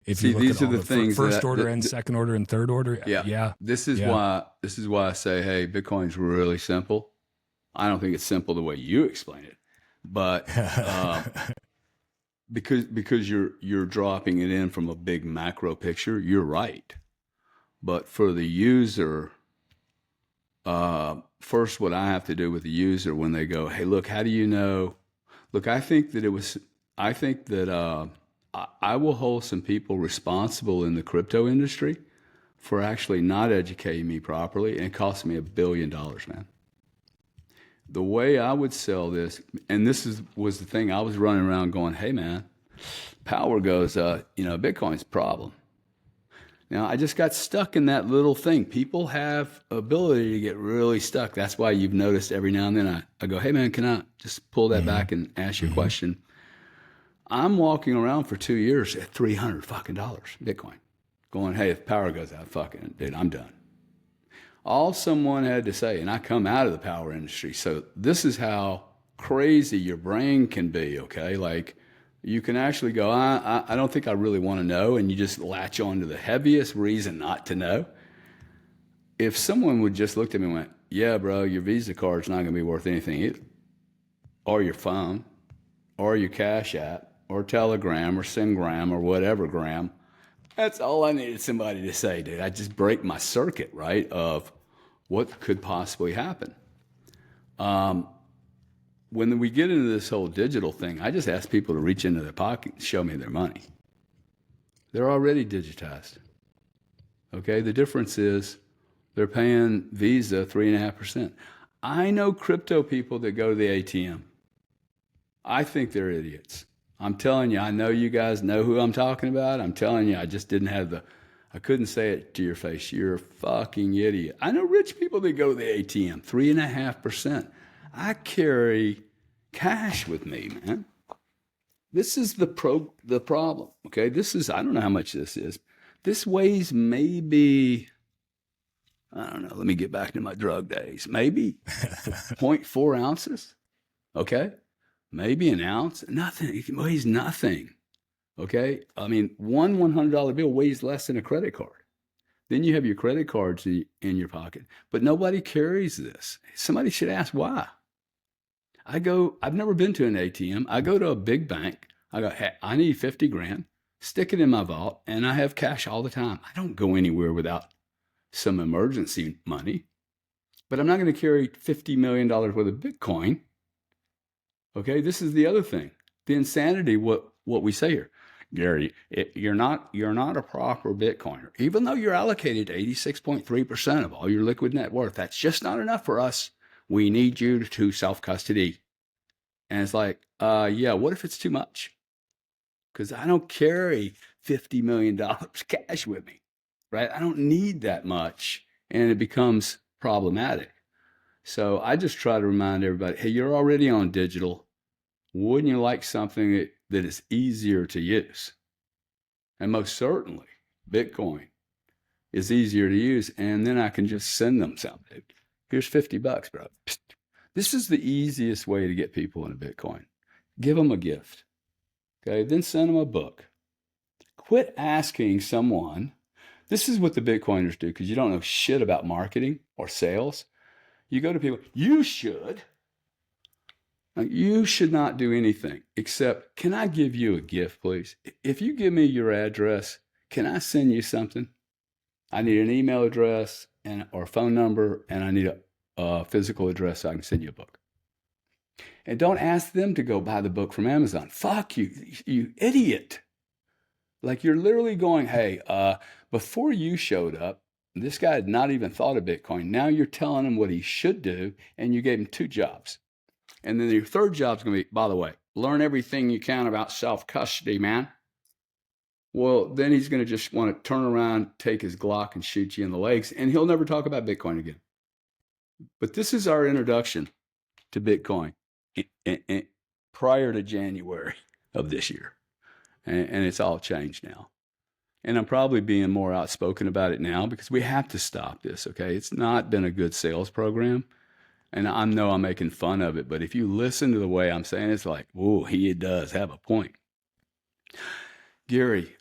If you See, look at these are all the the things first order and that second order and third order, yeah, yeah, this is yeah. why I say, hey, Bitcoin's really simple. I don't think it's simple the way you explain it, but because you're dropping it in from a big macro picture, you're right. But for the user, first, what I have to do with the user when they go, hey, look, how do you know? Look, I think that I will hold some people responsible in the crypto industry for actually not educating me properly, and it cost me $1 billion, man. The way I would sell this, and was the thing I was running around going, hey, man, power goes, Bitcoin's a problem. Now, I just got stuck in that little thing. People have ability to get really stuck. That's why you've noticed every now and then I go, hey, man, can I just pull that Mm-hmm. back and ask you a Mm-hmm. question? I'm walking around for 2 years at $300 fucking Bitcoin, going, hey, if power goes out, fucking, dude, I'm done. All someone had to say, and I come out of the power industry, so this is how crazy your brain can be, okay? Like, you can actually go, I don't think I really want to know, and you just latch on to the heaviest reason not to know. If someone would just looked at me and went, yeah, bro, your Visa card's not going to be worth anything either, or your phone, or your Cash App, or Telegram, or Singram, or whatever gram, that's all I needed somebody to say, dude. I just break my circuit, right, of what could possibly happen. When we get into this whole digital thing, I just ask people to reach into their pocket and show me their money. They're already digitized. Okay, the difference is they're paying Visa 3.5%. I know crypto people that go to the ATM. I think they're idiots. I'm telling you, I know you guys know who I'm talking about. I'm telling you, I just didn't have I couldn't say it to your face. You're a fucking idiot. I know rich people that go to the ATM, 3.5%. I carry cash with me, man. This is the problem. Okay, I don't know how much this is. This weighs maybe, I don't know. Let me get back to my drug days. Maybe zero point 0.4 ounces. Okay, maybe an ounce. Nothing. It weighs nothing. Okay, I mean, one $100 bill weighs less than a credit card. Then you have your credit cards in your pocket, but nobody carries this. Somebody should ask why. I've never been to an ATM. I go to a big bank. I go, hey, I need 50 grand, stick it in my vault, and I have cash all the time. I don't go anywhere without some emergency money, but I'm not going to carry $50 million worth of Bitcoin. Okay, this is the other thing. The insanity, what we say here. Gary, you're not a proper Bitcoiner. Even though you're allocated 86.3% of all your liquid net worth, that's just not enough for us. We need you to self-custody. And it's like, yeah, what if it's too much? Because I don't carry $50 million cash with me, right? I don't need that much, and it becomes problematic. So I just try to remind everybody, hey, you're already on digital. Wouldn't you like something that is easier to use? And most certainly, Bitcoin is easier to use. And then I can just send them something. Here's $50, bro. This is the easiest way to get people into Bitcoin. Give them a gift. Okay. Then send them a book. Quit asking someone. This is what the Bitcoiners do because you don't know shit about marketing or sales. You go to people, you should. You should not do anything except, can I give you a gift, please? If you give me your address, can I send you something? I need an email address or phone number, and I need a physical address so I can send you a book. And don't ask them to go buy the book from Amazon. Fuck you, you idiot. Like you're literally going, hey, before you showed up, this guy had not even thought of Bitcoin. Now you're telling him what he should do, and you gave him 2 jobs. And then your third job's going to be, by the way, learn everything you can about self-custody, man. Well, then he's going to just want to turn around, take his Glock and shoot you in the legs, and he'll never talk about Bitcoin again. But this is our introduction to Bitcoin prior to January of this year. And it's all changed now. And I'm probably being more outspoken about it now because we have to stop this, okay? It's not been a good sales program. And I know I'm making fun of it, but if you listen to the way I'm saying it, it's like, oh, he does have a point. Gary,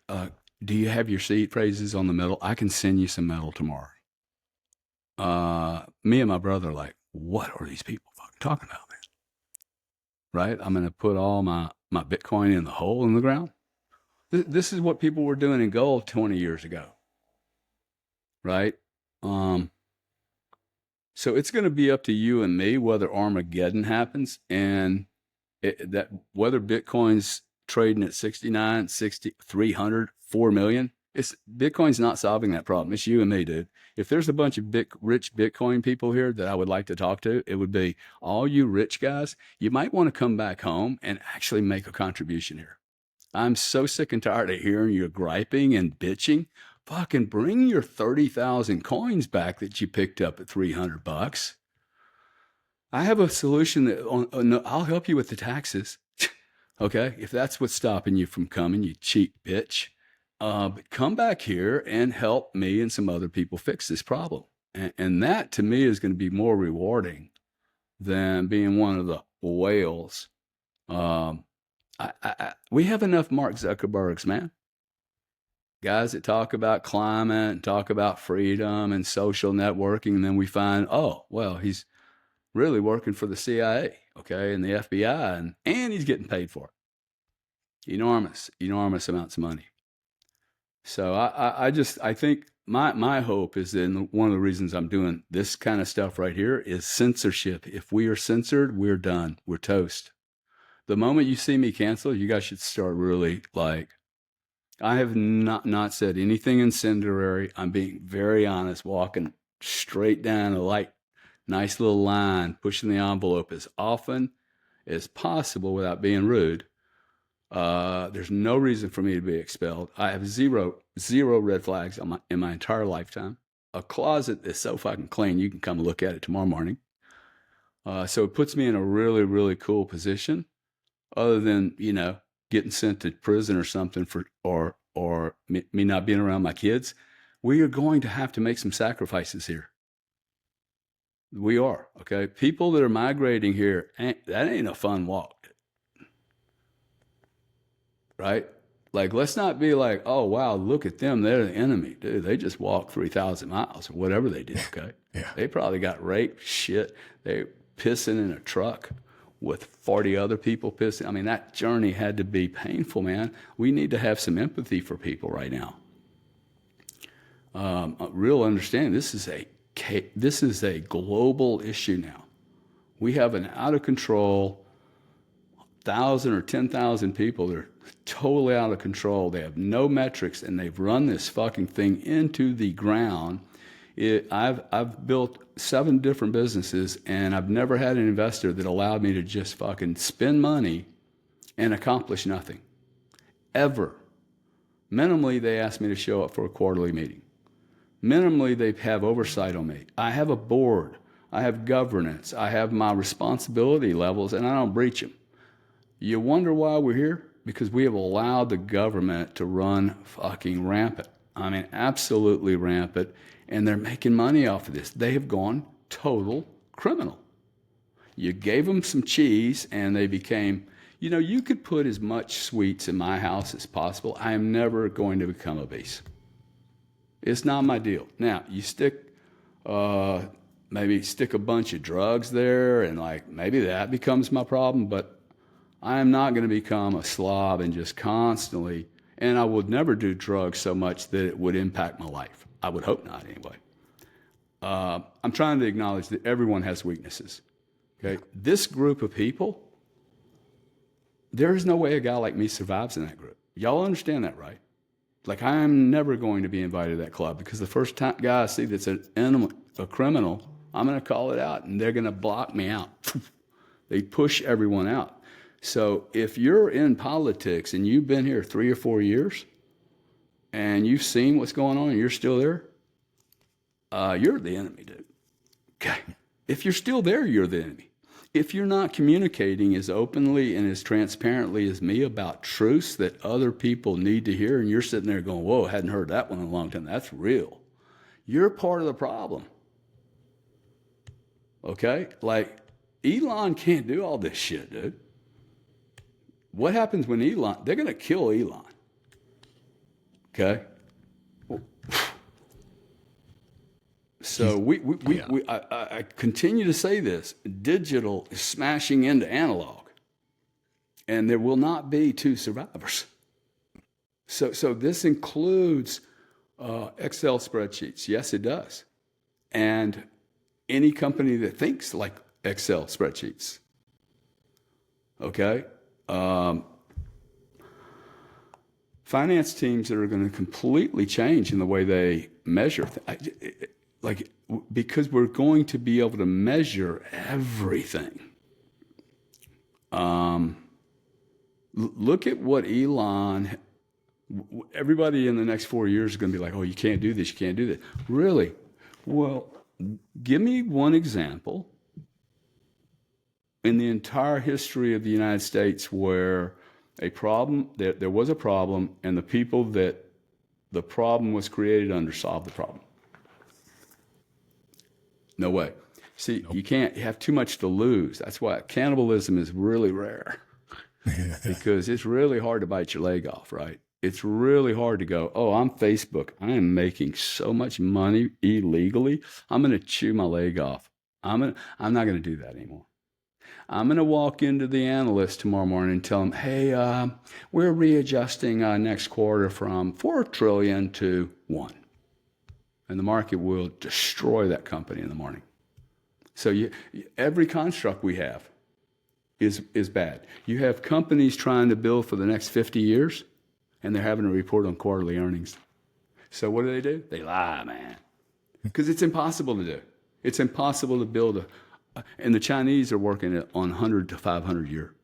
Do you have your seed phrases on the metal? I can send you some metal tomorrow. Me and my brother are like, what are these people fucking talking about, man? Right? I'm going to put all my Bitcoin in the hole in the ground. This is what people were doing in gold 20 years ago, right? Um, so it's going to be up to you and me whether Armageddon happens and that whether Bitcoin's trading at 69, 60, 300, 4 million. It's Bitcoin's not solving that problem. It's you and me, dude. If there's a bunch of rich Bitcoin people here that I would like to talk to, it would be all you rich guys. You might want to come back home and actually make a contribution here. I'm so sick and tired of hearing you griping and bitching. Fucking bring your 30,000 coins back that you picked up at $300. I have a solution that no, I'll help you with the taxes. Okay, if that's what's stopping you from coming, you cheap bitch. But come back here and help me and some other people fix this problem. And that to me is going to be more rewarding than being one of the whales. Um, we have enough Mark Zuckerbergs, man. Guys that talk about climate and talk about freedom and social networking. And then we find, oh, well, he's really working for the CIA, okay, and the FBI, and he's getting paid for it. Enormous amounts of money. So I think my hope is that one of the reasons I'm doing this kind of stuff right here is censorship. If we are censored, we're done. We're toast. The moment you see me cancel, you guys should start really like, I have not said anything incendiary. I'm being very honest, walking straight down a nice little line, pushing the envelope as often as possible without being rude. There's no reason for me to be expelled. I have zero red flags in my entire lifetime. A closet that's so fucking clean, you can come look at it tomorrow morning. So it puts me in a really, really cool position, other than, getting sent to prison or something or me not being around my kids. We are going to have to make some sacrifices here. We are, okay? People that are migrating here, that ain't a fun walk, right? Like, let's not be like, oh, wow, look at them. They're the enemy. Dude, they just walked 3,000 miles or whatever they did, okay? Yeah. They probably got raped, shit. They pissing in a truck with 40 other people pissing. I mean, that journey had to be painful, man. We need to have some empathy for people right now. A real understanding. This is a global issue now. We have an out of control 1,000 or 10,000 people that are totally out of control. They have no metrics, and they've run this fucking thing into the ground. I've built 7 different businesses, and I've never had an investor that allowed me to just fucking spend money and accomplish nothing. Ever. Minimally, they asked me to show up for a quarterly meeting. Minimally, they have oversight on me. I have a board. I have governance. I have my responsibility levels, and I don't breach them. You wonder why we're here? Because we have allowed the government to run fucking rampant. I mean, absolutely rampant. And they're making money off of this. They have gone total criminal. You gave them some cheese and they became, you could put as much sweets in my house as possible. I am never going to become obese. It's not my deal. Now, you maybe stick a bunch of drugs there and maybe that becomes my problem, but I am not going to become a slob and just constantly, and I would never do drugs so much that it would impact my life. I would hope not anyway. I'm trying to acknowledge that everyone has weaknesses. Okay, this group of people, there is no way a guy like me survives in that group. Y'all understand that, right? Like, I am never going to be invited to that club because the first guy I see that's a criminal, I'm going to call it out and they're going to block me out. They push everyone out. So if you're in politics and you've been here 3 or 4 years and you've seen what's going on and you're still there, you're the enemy, dude. Okay. If you're still there, you're the enemy. If you're not communicating as openly and as transparently as me about truths that other people need to hear, and you're sitting there going, whoa, I hadn't heard that one in a long time. That's real. You're part of the problem. Okay? Like, Elon can't do all this shit, dude. What happens when Elon, they're going to kill Elon. Okay. So I continue to say this: digital is smashing into analog, and there will not be two survivors. So this includes Excel spreadsheets. Yes, it does, and any company that thinks like Excel spreadsheets. Okay. Finance teams that are going to completely change in the way they measure, because we're going to be able to measure everything. Look at what Elon. Everybody in the next 4 years is going to be like, "Oh, you can't do this. You can't do that." Really? Well, give me one example in the entire history of the United States where there was a problem, and the people that the problem was created under solved the problem. No way. See, You can't have too much to lose. That's why cannibalism is really rare, because it's really hard to bite your leg off, right? It's really hard to go, "Oh, I'm Facebook. I am making so much money illegally. I'm going to chew my leg off. I'm not going to do that anymore. I'm going to walk into the analyst tomorrow morning and tell them, hey, we're readjusting next quarter from 4 trillion to 1. And the market will destroy that company in the morning. So every construct we have is bad. You have companies trying to build for the next 50 years, and they're having to report on quarterly earnings. So what do? They lie, man. Because it's impossible to do. It's impossible to build and the Chinese are working on 100 to 500 year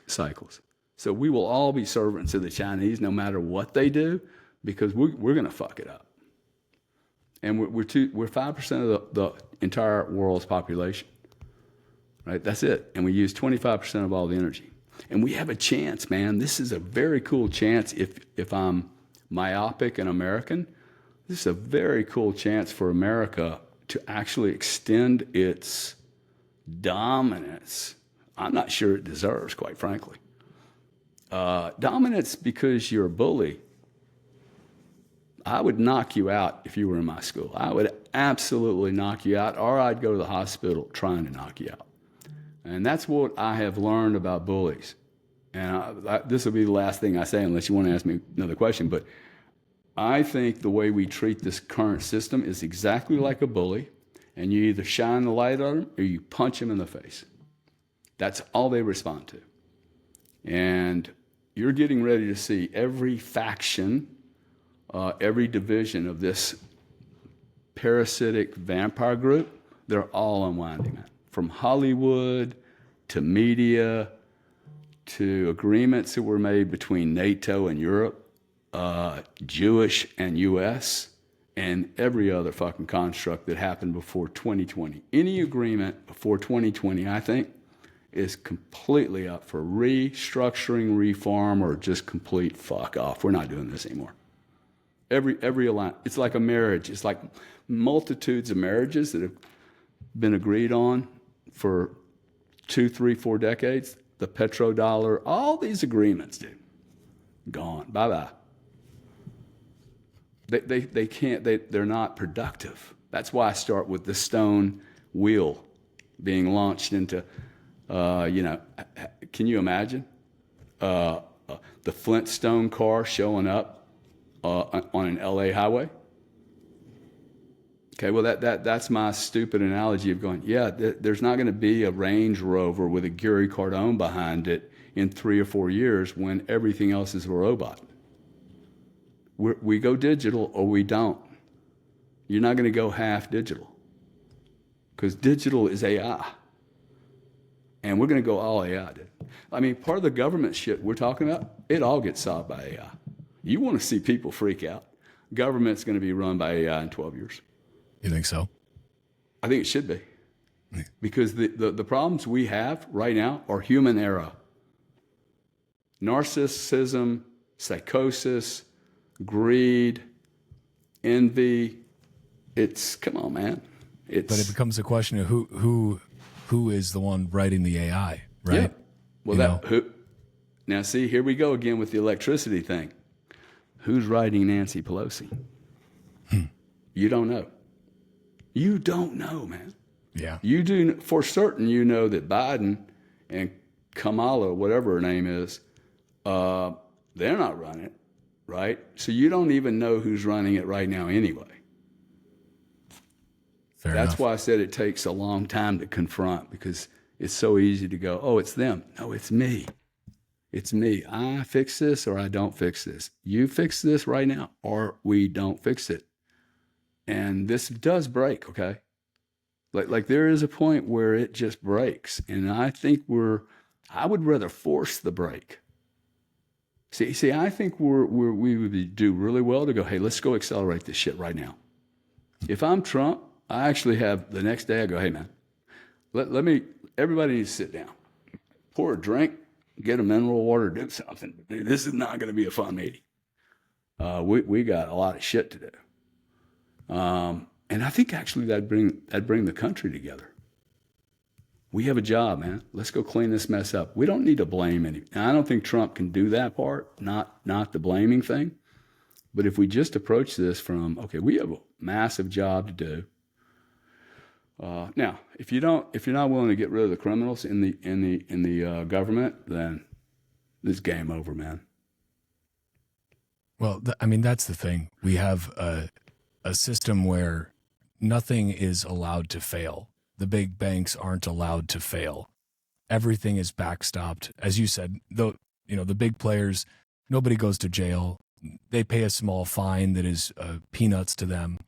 cycles. So we will all be servants of the Chinese no matter what they do, because we're going to fuck it up. And we're 5% of the entire world's population, right? That's it. And we use 25% of all the energy. And we have a chance, man. This is a very cool chance. If I'm myopic and American, this is a very cool chance for America to actually extend its dominance. I'm not sure it deserves, quite frankly. Dominance because you're a bully. I would knock you out if you were in my school. I would absolutely knock you out, or I'd go to the hospital trying to knock you out. And that's what I have learned about bullies. And this will be the last thing I say unless you want to ask me another question. But I think the way we treat this current system is exactly like a bully. And you either shine the light on them or you punch them in the face. That's all they respond to. And you're getting ready to see every faction, every division of this parasitic vampire group, they're all unwinding it. From Hollywood to media to agreements that were made between NATO and Europe, Jewish and U.S., and every other fucking construct that happened before 2020. Any agreement before 2020, I think, is completely up for restructuring, reform, or just complete fuck off. We're not doing this anymore. Every alliance, it's like a marriage. It's like multitudes of marriages that have been agreed on for 2, 3, 4 decades. The petrodollar, all these agreements, dude, gone. Bye-bye. They can't, they're not productive. That's why I start with the stone wheel being launched into, can you imagine the Flintstone car showing up on an LA highway? Okay, well, that's my stupid analogy of going, there's not going to be a Range Rover with a Gary Cardone behind it in 3 or 4 years when everything else is a robot. We go digital or we don't. You're not going to go half digital, because digital is AI. And we're going to go all AI, dude. I mean, part of the government shit we're talking about, it all gets solved by AI. You want to see people freak out. Government's going to be run by AI in 12 years. You think so? I think it should be. Because the problems we have right now are human error. Narcissism, psychosis, greed, envy. Come on, man. But it becomes a question of who is the one writing the AI, right? Yeah. Well, now see, here we go again with the electricity thing. Who's writing Nancy Pelosi? You don't know. You don't know, man. Yeah. You do for certain. You know that Biden and Kamala, whatever her name is, they're not running it, right? So you don't even know who's running it right now anyway. Fair That's enough. why I said it takes a long time to confront, because it's so easy to go, oh, it's them. No, it's me. It's me. I fix this or I don't fix this. You fix this right now or we don't fix it. And this does break, okay? Like there is a point where it just breaks. And I think I would rather force the break. See, I think we would do really well to go, hey, let's go accelerate this shit right now. If I'm Trump, I actually have the next day, I go, hey, man, everybody needs to sit down, pour a drink, get a mineral water, do something. This is not going to be a fun meeting. We got a lot of shit to do. And I think actually that'd bring the country together. We have a job, man. Let's go clean this mess up. We don't need to blame any. And I don't think Trump can do that part, not the blaming thing. But if we just approach this from, okay, we have a massive job to do. Now, if you're not willing to get rid of the criminals in the government, then it's game over, man. Well, that's the thing. We have a system where nothing is allowed to fail. The big banks aren't allowed to fail. Everything is backstopped. As you said, the big players, nobody goes to jail. They pay a small fine that is peanuts to them,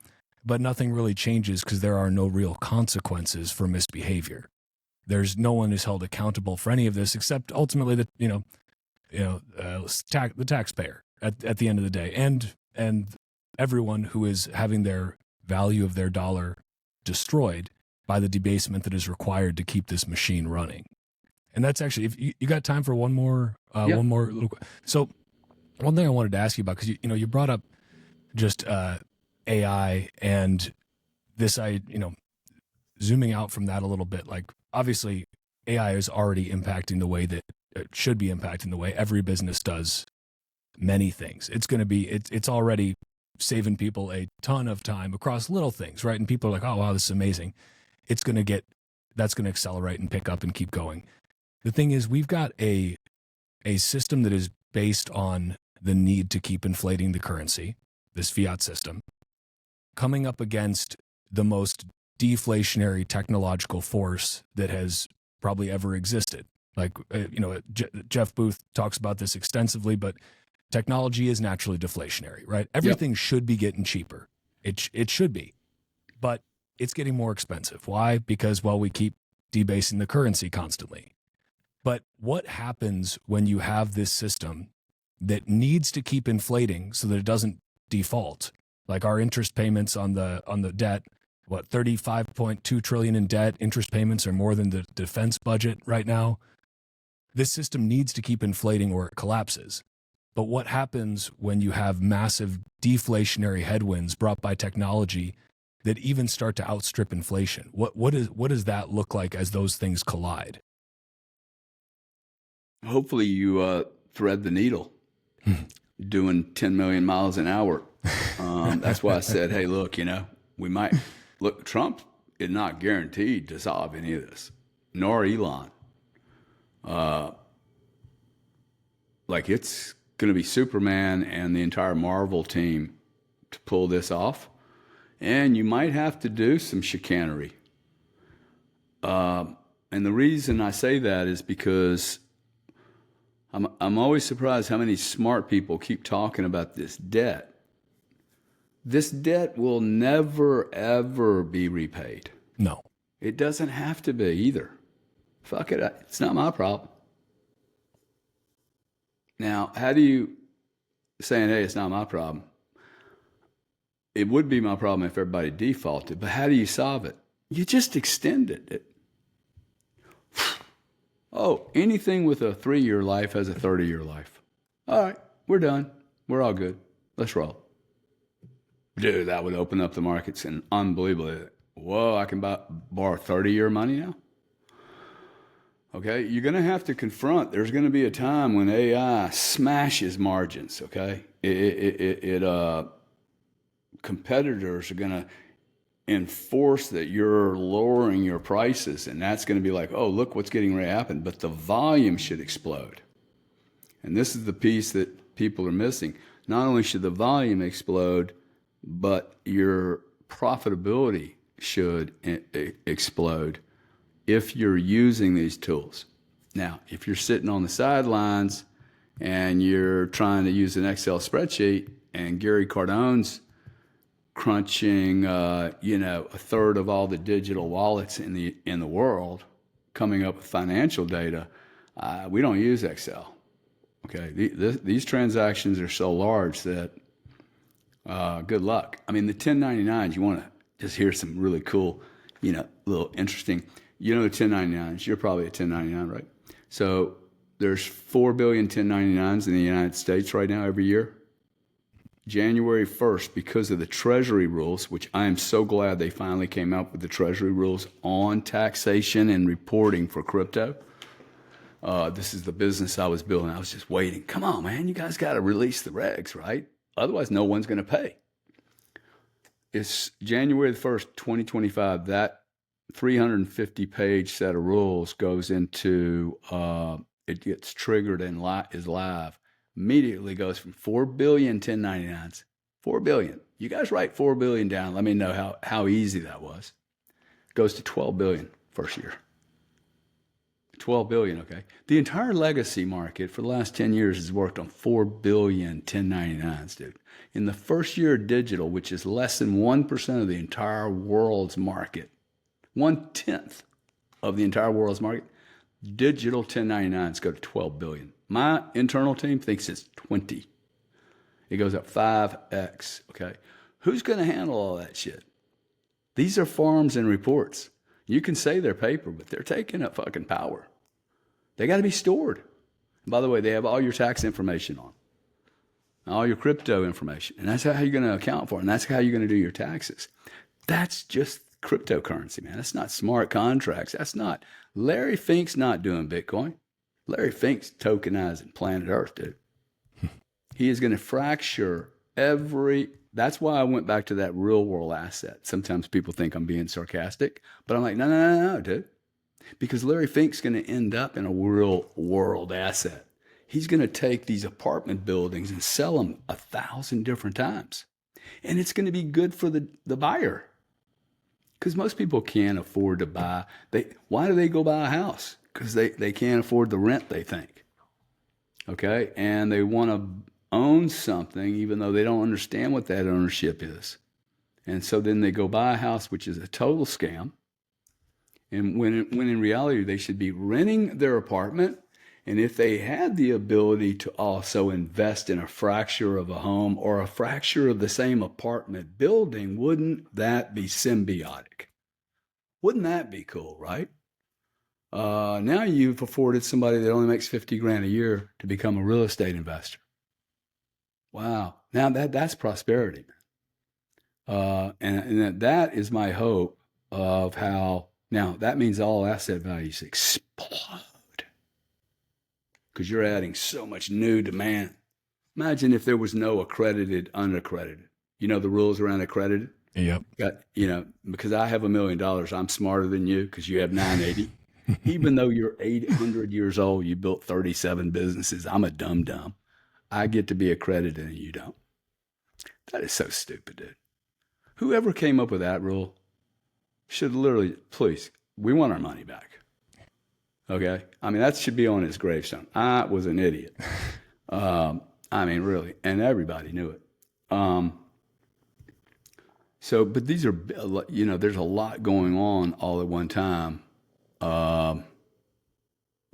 but nothing really changes because there are no real consequences for misbehavior. There's no one is held accountable for any of this except ultimately the taxpayer at the end of the day, and everyone who is having their value of their dollar destroyed by the debasement that is required to keep this machine running. And that's actually, if you got time for one more. So one thing I wanted to ask you about, because you brought up just AI and this, zooming out from that a little bit, like obviously AI is already impacting the way that it should be impacting the way every business does many things. It's already saving people a ton of time across little things, right? And people are like, oh, wow, this is amazing. That's going to accelerate and pick up and keep going. The thing is, we've got a system that is based on the need to keep inflating the currency, this fiat system, coming up against the most deflationary technological force that has probably ever existed. Like, Jeff Booth talks about this extensively, but technology is naturally deflationary, right? Everything should be getting cheaper. It should be, but it's getting more expensive. Why? Because, we keep debasing the currency constantly. But what happens when you have this system that needs to keep inflating so that it doesn't default? Like our interest payments on the debt, 35.2 trillion in debt, interest payments are more than the defense budget right now. This system needs to keep inflating or it collapses. But what happens when you have massive deflationary headwinds brought by technology that even start to outstrip inflation? What does that look like as those things collide? Hopefully you thread the needle doing 10 million miles an hour. That's why I said, hey, look, Trump is not guaranteed to solve any of this, nor Elon. It's going to be Superman and the entire Marvel team to pull this off. And you might have to do some chicanery. And the reason I say that is because I'm always surprised how many smart people keep talking about this debt. This debt will never, ever be repaid. No. It doesn't have to be either. Fuck it. It's not my problem. Now, how do you saying, hey, it's not my problem? It would be my problem if everybody defaulted, but how do you solve it? You just extend it. Oh, anything with a 3-year life has a 30-year life. All right, we're done. We're all good. Let's roll. Dude, that would open up the markets and unbelievably. Whoa, I can borrow 30-year money now? Okay, you're going to have to confront. There's going to be a time when AI smashes margins. Okay, competitors are going to enforce that you're lowering your prices, and that's going to be like, oh, look what's getting ready to happen. But the volume should explode, and this is the piece that people are missing. Not only should the volume explode, but your profitability should explode if you're using these tools. Now, if you're sitting on the sidelines and you're trying to use an Excel spreadsheet and Gary Cardone's crunching, a third of all the digital wallets in the world, coming up with financial data, we don't use Excel. Okay, these transactions are so large that good luck. I mean, the 1099s. You want to just hear some really cool, little interesting. The 1099s. You're probably a 1099, right? So there's 4 billion 1099s in the United States right now every year. January 1st, because of the Treasury rules, which I am so glad they finally came out with the Treasury rules on taxation and reporting for crypto. This is the business I was building. I was just waiting. Come on, man. You guys got to release the regs, right? Otherwise, no one's going to pay. It's January the 1st, 2025. That 350-page set of rules goes into, it gets triggered and is live. Immediately goes from 4 billion 1099s. 4 billion. You guys write 4 billion down. Let me know how easy that was. Goes to 12 billion first year. 12 billion, okay. The entire legacy market for the last 10 years has worked on 4 billion 1099s, dude. In the first year of digital, which is less than 1% of the entire world's market, 1/10 of the entire world's market, digital 1099s go to 12 billion. My internal team thinks it's 20. It goes up 5x, okay? Who's going to handle all that shit? These are forms and reports. You can say they're paper, but they're taking up fucking power. They got to be stored. And by the way, they have all your tax information on, all your crypto information, and that's how you're going to account for it, and that's how you're going to do your taxes. That's just cryptocurrency, man. That's not smart contracts. That's not. Larry Fink's not doing Bitcoin. Larry Fink's tokenizing planet Earth, dude. He is going to fracture that's why I went back to that real world asset. Sometimes people think I'm being sarcastic, but I'm like, no, dude. Because Larry Fink's going to end up in a real world asset. He's going to take these apartment buildings and sell them 1,000 different times. And it's going to be good for the buyer. Because most people can't afford to buy. Why do they go buy a house? Because they can't afford the rent, they think. Okay? And they want to own something even though they don't understand what that ownership is. And so then they go buy a house, which is a total scam. And when in reality, they should be renting their apartment. And if they had the ability to also invest in a fracture of a home or a fracture of the same apartment building, wouldn't that be symbiotic? Wouldn't that be cool, right? Now you've afforded somebody that only makes 50 grand a year to become a real estate investor. Wow. Now that's prosperity. And that is my hope of how, now that means all asset values explode because you're adding so much new demand. Imagine if there was no accredited, unaccredited. You know the rules around accredited? Yep. Because I have $1 million, I'm smarter than you because you have 980. Even though you're 800 years old, you built 37 businesses. I'm a dumb. I get to be accredited and you don't. That is so stupid, dude. Whoever came up with that rule should literally, please, we want our money back. Okay? I mean, that should be on his gravestone. I was an idiot. I mean, really. And everybody knew it. But these are, there's a lot going on all at one time. I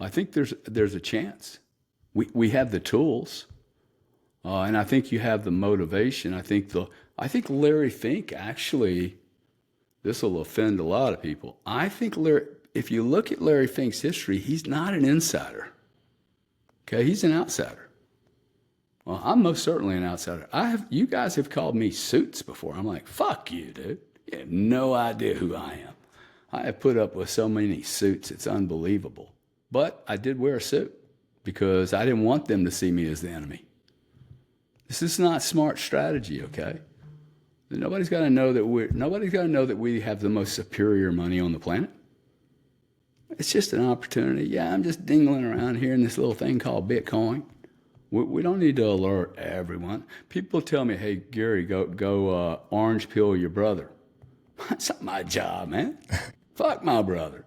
think there's a chance. We have the tools. And I think you have the motivation. I think Larry Fink actually, this will offend a lot of people. I think if you look at Larry Fink's history, he's not an insider. Okay, he's an outsider. Well, I'm most certainly an outsider. You guys have called me suits before. I'm like, fuck you, dude. You have no idea who I am. I have put up with so many suits, it's unbelievable. But I did wear a suit because I didn't want them to see me as the enemy. This is not smart strategy, okay? Nobody's got to know that we have the most superior money on the planet. It's just an opportunity. Yeah, I'm just dingling around here in this little thing called Bitcoin. We don't need to alert everyone. People tell me, "Hey, Gary, go orange peel your brother." That's not my job, man. Fuck my brother.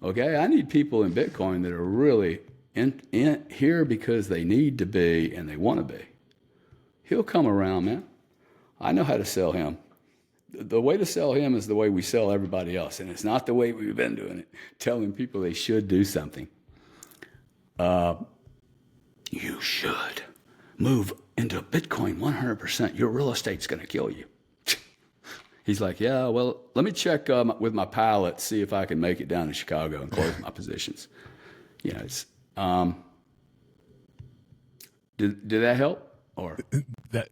Okay, I need people in Bitcoin that are really in here because they need to be and they want to be. He'll come around, man. I know how to sell him. The way to sell him is the way we sell everybody else, and it's not the way we've been doing it, telling people they should do something. You should move into Bitcoin 100%. Your real estate's going to kill you. He's like, yeah, well, let me check with my pilot, see if I can make it down to Chicago and close my positions. You know, it's, did that help? Or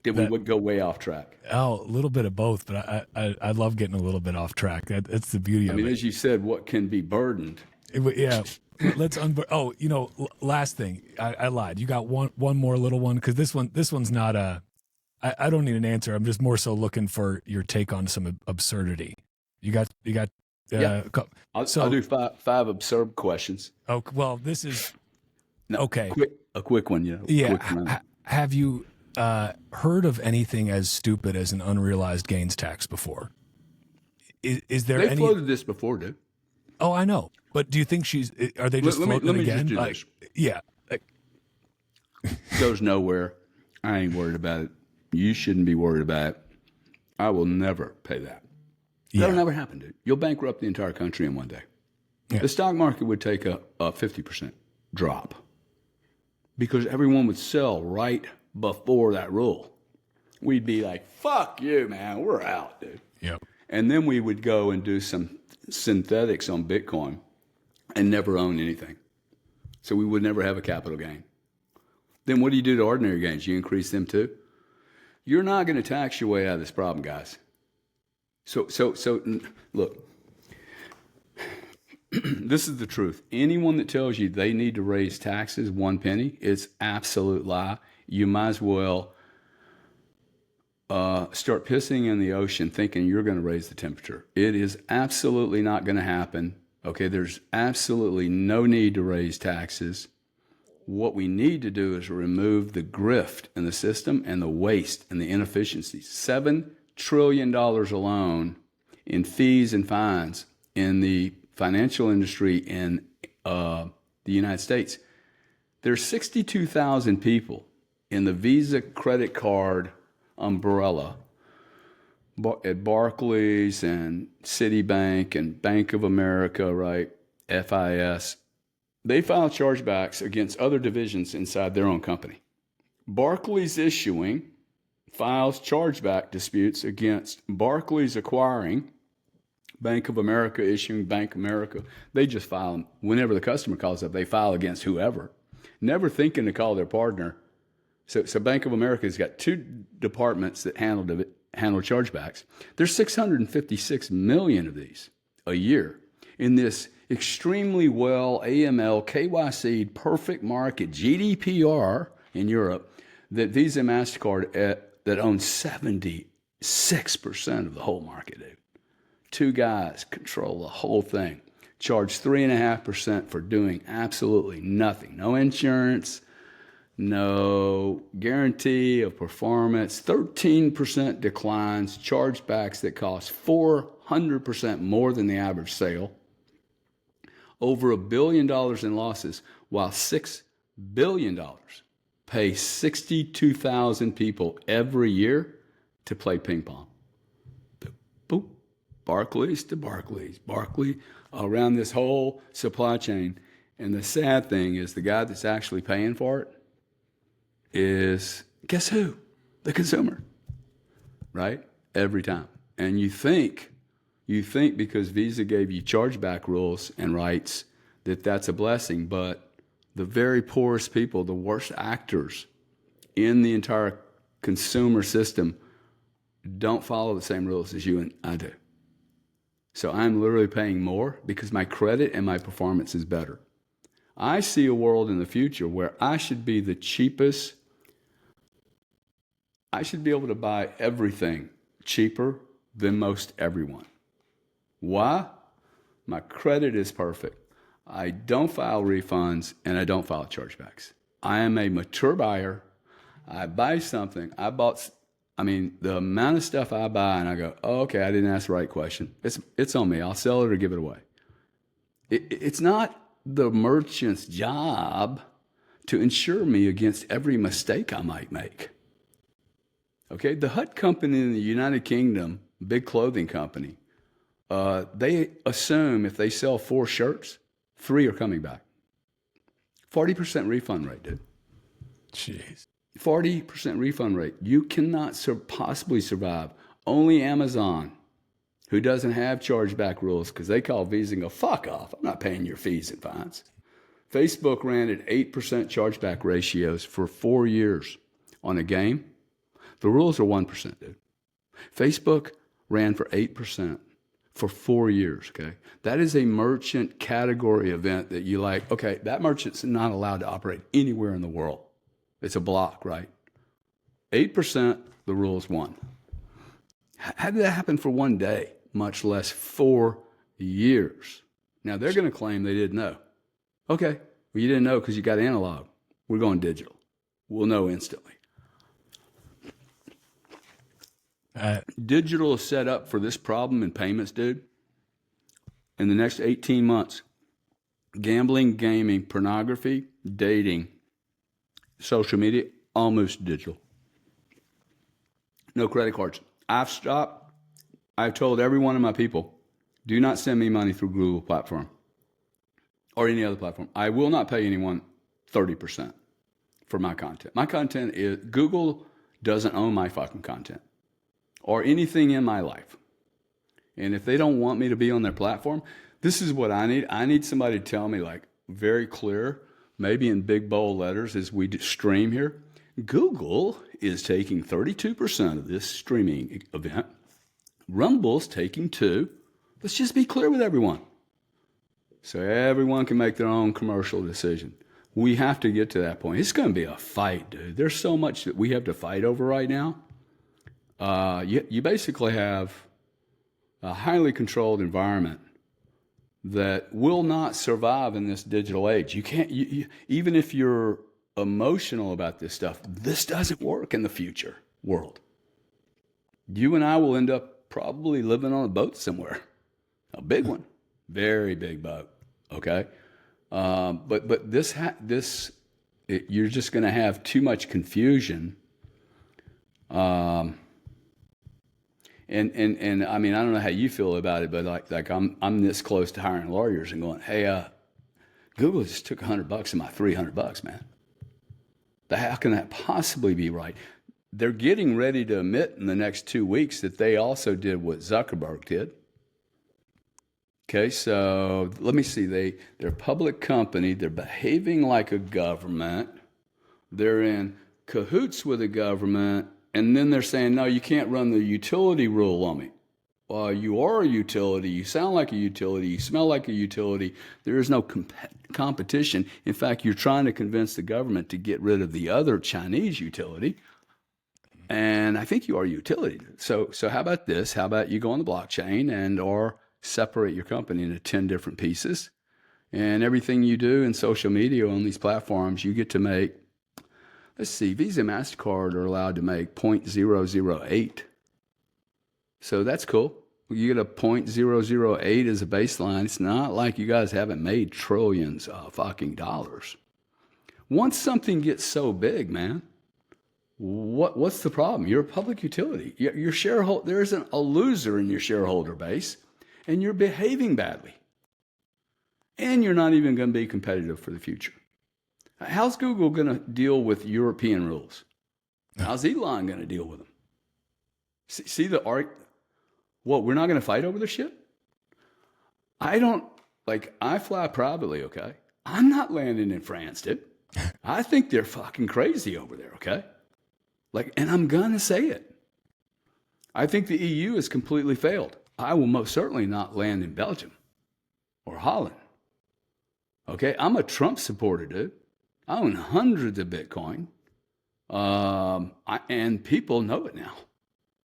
did we go way off track? Oh, a little bit of both, but I love getting a little bit off track. That's the beauty of it. I mean, as you said, what can be burdened? Yeah. Let's last thing. I lied. You got one more little one, because this one's not a. I don't need an answer. I'm just more so looking for your take on some absurdity. You got. Yeah. I'll do five absurd questions. Oh well, this is okay. A quick one, you know. Yeah. Have you heard of anything as stupid as an unrealized gains tax before? Is there They floated this before, dude. Oh, I know. But do you think are they just floating it again? Just do this. Yeah. Goes nowhere. I ain't worried about it. You shouldn't be worried about it. I will never pay that. That'll never happen, dude. You'll bankrupt the entire country in one day. Yeah. The stock market would take a 50% drop because everyone would sell right before that rule. We'd be like, fuck you, man. We're out, dude. Yep. And then we would go and do some synthetics on Bitcoin and never own anything. So we would never have a capital gain. Then what do you do to ordinary gains? You increase them too? You're not going to tax your way out of this problem, guys. So look, this is the truth. Anyone that tells you they need to raise taxes 1 penny, it's absolute lie. You might as well start pissing in the ocean thinking you're going to raise the temperature. It is absolutely not going to happen. Okay, there's absolutely no need to raise taxes. What we need to do is remove the grift in the system and the waste and the inefficiencies. $7 trillion alone in fees and fines in the financial industry in the United States. There's 62,000 people in the Visa credit card umbrella at Barclays and Citibank and Bank of America, right? FIS. They file chargebacks against other divisions inside their own company. Barclays Issuing files chargeback disputes against Barclays Acquiring, Bank of America Issuing, Bank of America. They just file them. Whenever the customer calls up, they file against whoever, never thinking to call their partner. So Bank of America's got two departments that handle chargebacks. There's 656 million of these a year in this extremely well AML, KYC, perfect market, GDPR in Europe that Visa and MasterCard that own 76% of the whole market, dude. Two guys control the whole thing. Charge 3.5% for doing absolutely nothing. No insurance, no guarantee of performance, 13% declines, chargebacks that cost 400% more than the average sale, over $1 billion in losses, while $6 billion pay 62,000 people every year to play ping pong. Boop, Barclays to Barclays, Barclays around this whole supply chain. And the sad thing is the guy that's actually paying for it is, guess who? The consumer, right? Every time. And you think because Visa gave you chargeback rules and rights that that's a blessing, but the very poorest people, the worst actors in the entire consumer system don't follow the same rules as you and I do. So I'm literally paying more because my credit and my performance is better. I see a world in the future where I should be the cheapest. I should be able to buy everything cheaper than most everyone. Why? My credit is perfect. I don't file refunds and I don't file chargebacks. I am a mature buyer. I buy something. The amount of stuff I buy and I go, oh, okay, I didn't ask the right question. It's on me. I'll sell it or give it away. It's not the merchant's job to insure me against every mistake I might make. Okay, the Hut Company in the United Kingdom, big clothing company, they assume if they sell 4 shirts, 3 are coming back. 40% refund rate, dude. Jeez. 40% refund rate. You cannot possibly survive. Only Amazon, who doesn't have chargeback rules because they call Visa and go, fuck off. I'm not paying your fees and fines. Facebook ran at 8% chargeback ratios for 4 years on a game. The rules are 1%, dude. Facebook ran for 8% for 4 years, okay? That is a merchant category event that you like, okay, that merchant's not allowed to operate anywhere in the world. It's a block, right? 8%, the rule's 1. How did that happen for 1 day, much less 4 years? Now, they're going to claim they didn't know. Okay, well, you didn't know because you got analog. We're going digital. We'll know instantly. Digital is set up for this problem in payments, dude. In the next 18 months, gambling, gaming, pornography, dating, social media, almost digital. No credit cards. I've told every one of my people, do not send me money through Google platform or any other platform. I will not pay anyone 30% for my content. My content is, Google doesn't own my fucking content or anything in my life. And if they don't want me to be on their platform, this is what I need. I need somebody to tell me, like, very clear, maybe in big bold letters as we stream here, Google is taking 32% of this streaming event. Rumble's taking 2%. Let's just be clear with everyone, so everyone can make their own commercial decision. We have to get to that point. It's going to be a fight, dude. There's so much that we have to fight over right now. You basically have a highly controlled environment that will not survive in this digital age. You can't, even if you're emotional about this stuff, this doesn't work in the future world. You and I will end up probably living on a boat somewhere, a big one, very big boat. Okay, but you're just going to have too much confusion. And I mean, I don't know how you feel about it, but like I'm this close to hiring lawyers and going, hey, Google just took $100 of my $300, man. How can that possibly be right? They're getting ready to admit in the next 2 weeks that they also did what Zuckerberg did. Okay, so let me see. They're a public company. They're behaving like a government. They're in cahoots with the government. And then they're saying, no, you can't run the utility rule on me. Well, you are a utility. You sound like a utility. You smell like a utility. There is no competition. In fact, you're trying to convince the government to get rid of the other Chinese utility. And I think you are a utility. So how about this? How about you go on the blockchain or separate your company into 10 different pieces? And everything you do in social media on these platforms, you get to make. Let's see, Visa and MasterCard are allowed to make 0.008. So that's cool. You get a 0.008 as a baseline. It's not like you guys haven't made trillions of fucking dollars. Once something gets so big, man, what's the problem? You're a public utility. Your shareholder, there isn't a loser in your shareholder base, and you're behaving badly. And you're not even going to be competitive for the future. How's Google going to deal with European rules? How's Elon going to deal with them? See the art? What, we're not going to fight over this shit? I fly privately, okay? I'm not landing in France, dude. I think they're fucking crazy over there, okay? And I'm going to say it. I think the EU has completely failed. I will most certainly not land in Belgium or Holland. Okay, I'm a Trump supporter, dude. I own hundreds of Bitcoin, and people know it now.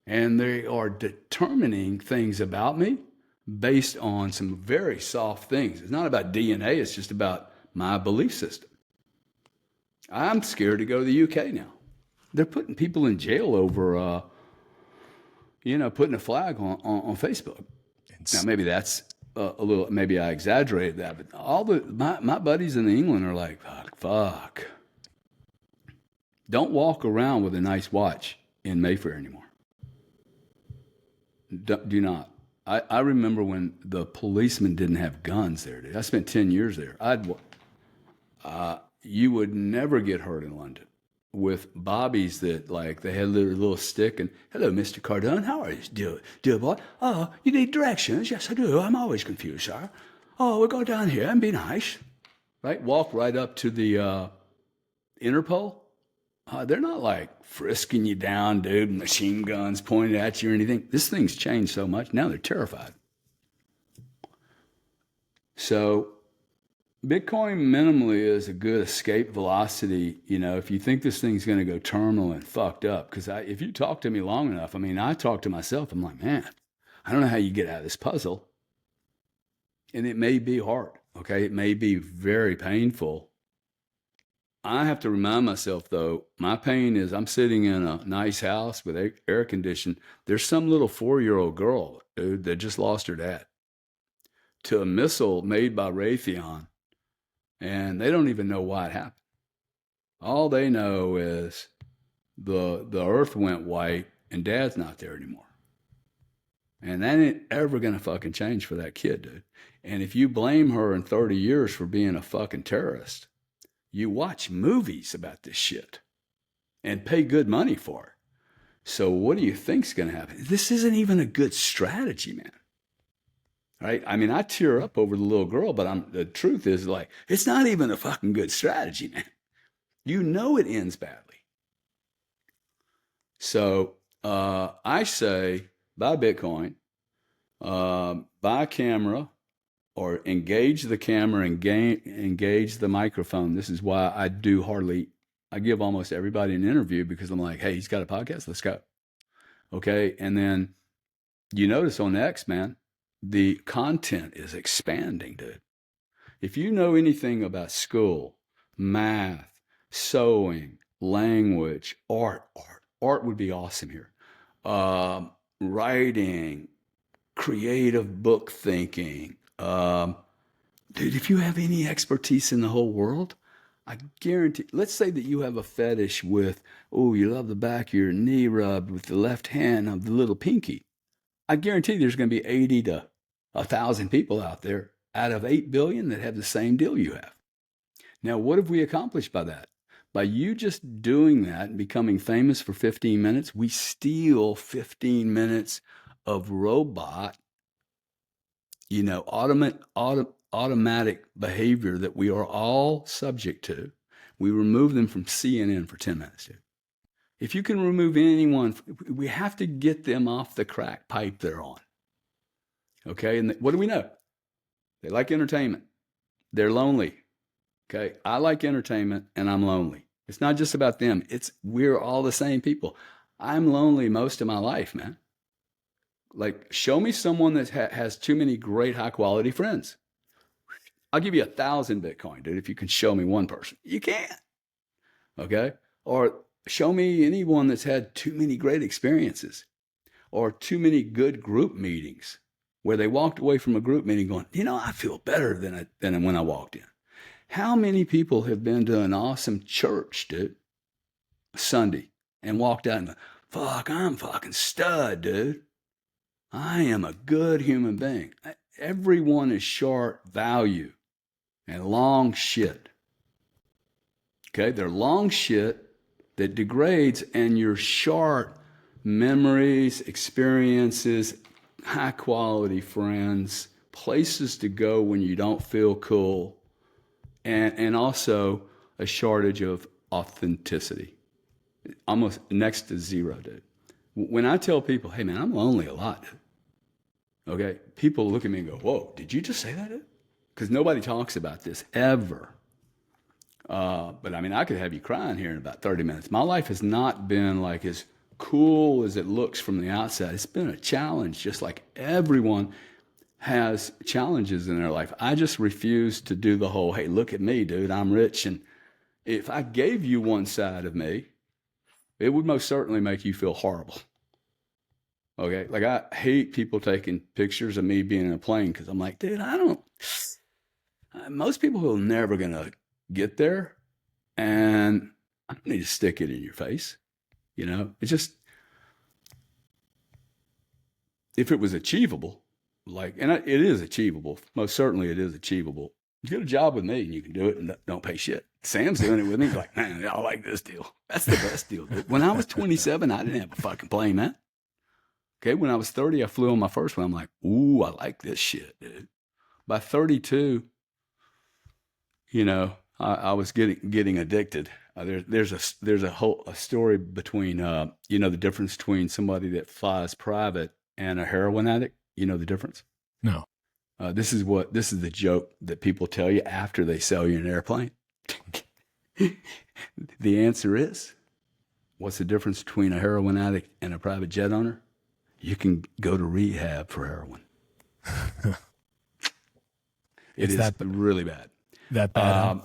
And they are determining things about me based on some very soft things. It's not about DNA, it's just about my belief system. I'm scared to go to the UK now. They're putting people in jail over, putting a flag on Facebook. Now, maybe that's a little, maybe I exaggerated that, but my buddies in England are like, fuck. Don't walk around with a nice watch in Mayfair anymore. Do not. I remember when the policemen didn't have guns there. Dude. I spent 10 years there. You would never get hurt in London with bobbies that like they had a little stick and hello, Mr. Cardone, how are you, dear boy? Oh, you need directions? Yes, I do. I'm always confused, sir. Oh, we'll go down here and be nice, right? Walk right up to the Interpol. They're not like frisking you down, dude, machine guns pointed at you or anything. This thing's changed so much. Now they're terrified. So Bitcoin minimally is a good escape velocity. If you think this thing's going to go terminal and fucked up, because if you talk to me long enough, I talk to myself. I'm like, man, I don't know how you get out of this puzzle. And it may be hard. Okay. It may be very painful. I have to remind myself, though, my pain is I'm sitting in a nice house with air conditioning. There's some little 4-year-old girl, dude, that just lost her dad to a missile made by Raytheon, and they don't even know why it happened. All they know is the earth went white and dad's not there anymore. And that ain't ever going to fucking change for that kid, dude. And if you blame her in 30 years for being a fucking terrorist, you watch movies about this shit and pay good money for it. So what do you think's going to happen? This isn't even a good strategy, man. Right? I tear up over the little girl, but the truth is like, it's not even a fucking good strategy, man. You know it ends badly. So I say buy Bitcoin, buy a camera, or engage the camera and engage the microphone. This is why I give almost everybody an interview, because I'm like, hey, he's got a podcast, let's go. Okay, and then you notice on X, man, the content is expanding, dude. If you know anything about school, math, sewing, language, art would be awesome here. Writing, creative book thinking, dude, if you have any expertise in the whole world, I guarantee, let's say that you have a fetish with, you love the back of your knee rubbed with the left hand of the little pinky. I guarantee there's going to be 80 to 1,000 people out there out of 8 billion that have the same deal you have. Now, what have we accomplished by that? By you just doing that and becoming famous for 15 minutes, we steal 15 minutes of robot, automatic behavior that we are all subject to. We remove them from CNN for 10 minutes, dude. If you can remove anyone, we have to get them off the crack pipe they're on. Okay, and what do we know? They like entertainment. They're lonely. Okay, I like entertainment and I'm lonely. It's not just about them. We're all the same people. I'm lonely most of my life, man. Like, show me someone that has too many great high quality friends. I'll give you 1,000 Bitcoin, dude, if you can show me one person. You can't. Okay? Or show me anyone that's had too many great experiences or too many good group meetings where they walked away from a group meeting going, I feel better than when I walked in. How many people have been to an awesome church, dude, Sunday, and walked out and fuck, I'm fucking stud, dude. I am a good human being. Everyone is short value and long shit. Okay, they're long shit that degrades, and your short memories, experiences, high quality friends, places to go when you don't feel cool, and also a shortage of authenticity. Almost next to zero, dude. When I tell people, hey man, I'm lonely a lot, dude. Okay, people look at me and go, whoa, did you just say that, dude? because nobody talks about this ever. But I mean, I could have you crying here in about 30 minutes. My life has not been like as cool as it looks from the outside. It's been a challenge, just like everyone has challenges in their life. I just refuse to do the whole, hey, look at me, dude, I'm rich. And if I gave you one side of me, it would most certainly make you feel horrible. Okay. Like I hate people taking pictures of me being in a plane because I'm like, dude, most people are never going to get there. And I don't need to stick it in your face. It's just, if it was achievable, and it is achievable, most certainly it is achievable. You get a job with me and you can do it and don't pay shit. Sam's doing it with me. He's like, man, I like this deal. That's the best deal. Dude. When I was 27, I didn't have a fucking plane, man. Okay. When I was 30, I flew on my first one. I'm like, ooh, I like this shit, dude. By 32, I was getting addicted. There's a story between, the difference between somebody that flies private and a heroin addict. You know the difference? No. This is the joke that people tell you after they sell you an airplane. The answer is, what's the difference between a heroin addict and a private jet owner? You can go to rehab for heroin. It is really bad. That bad.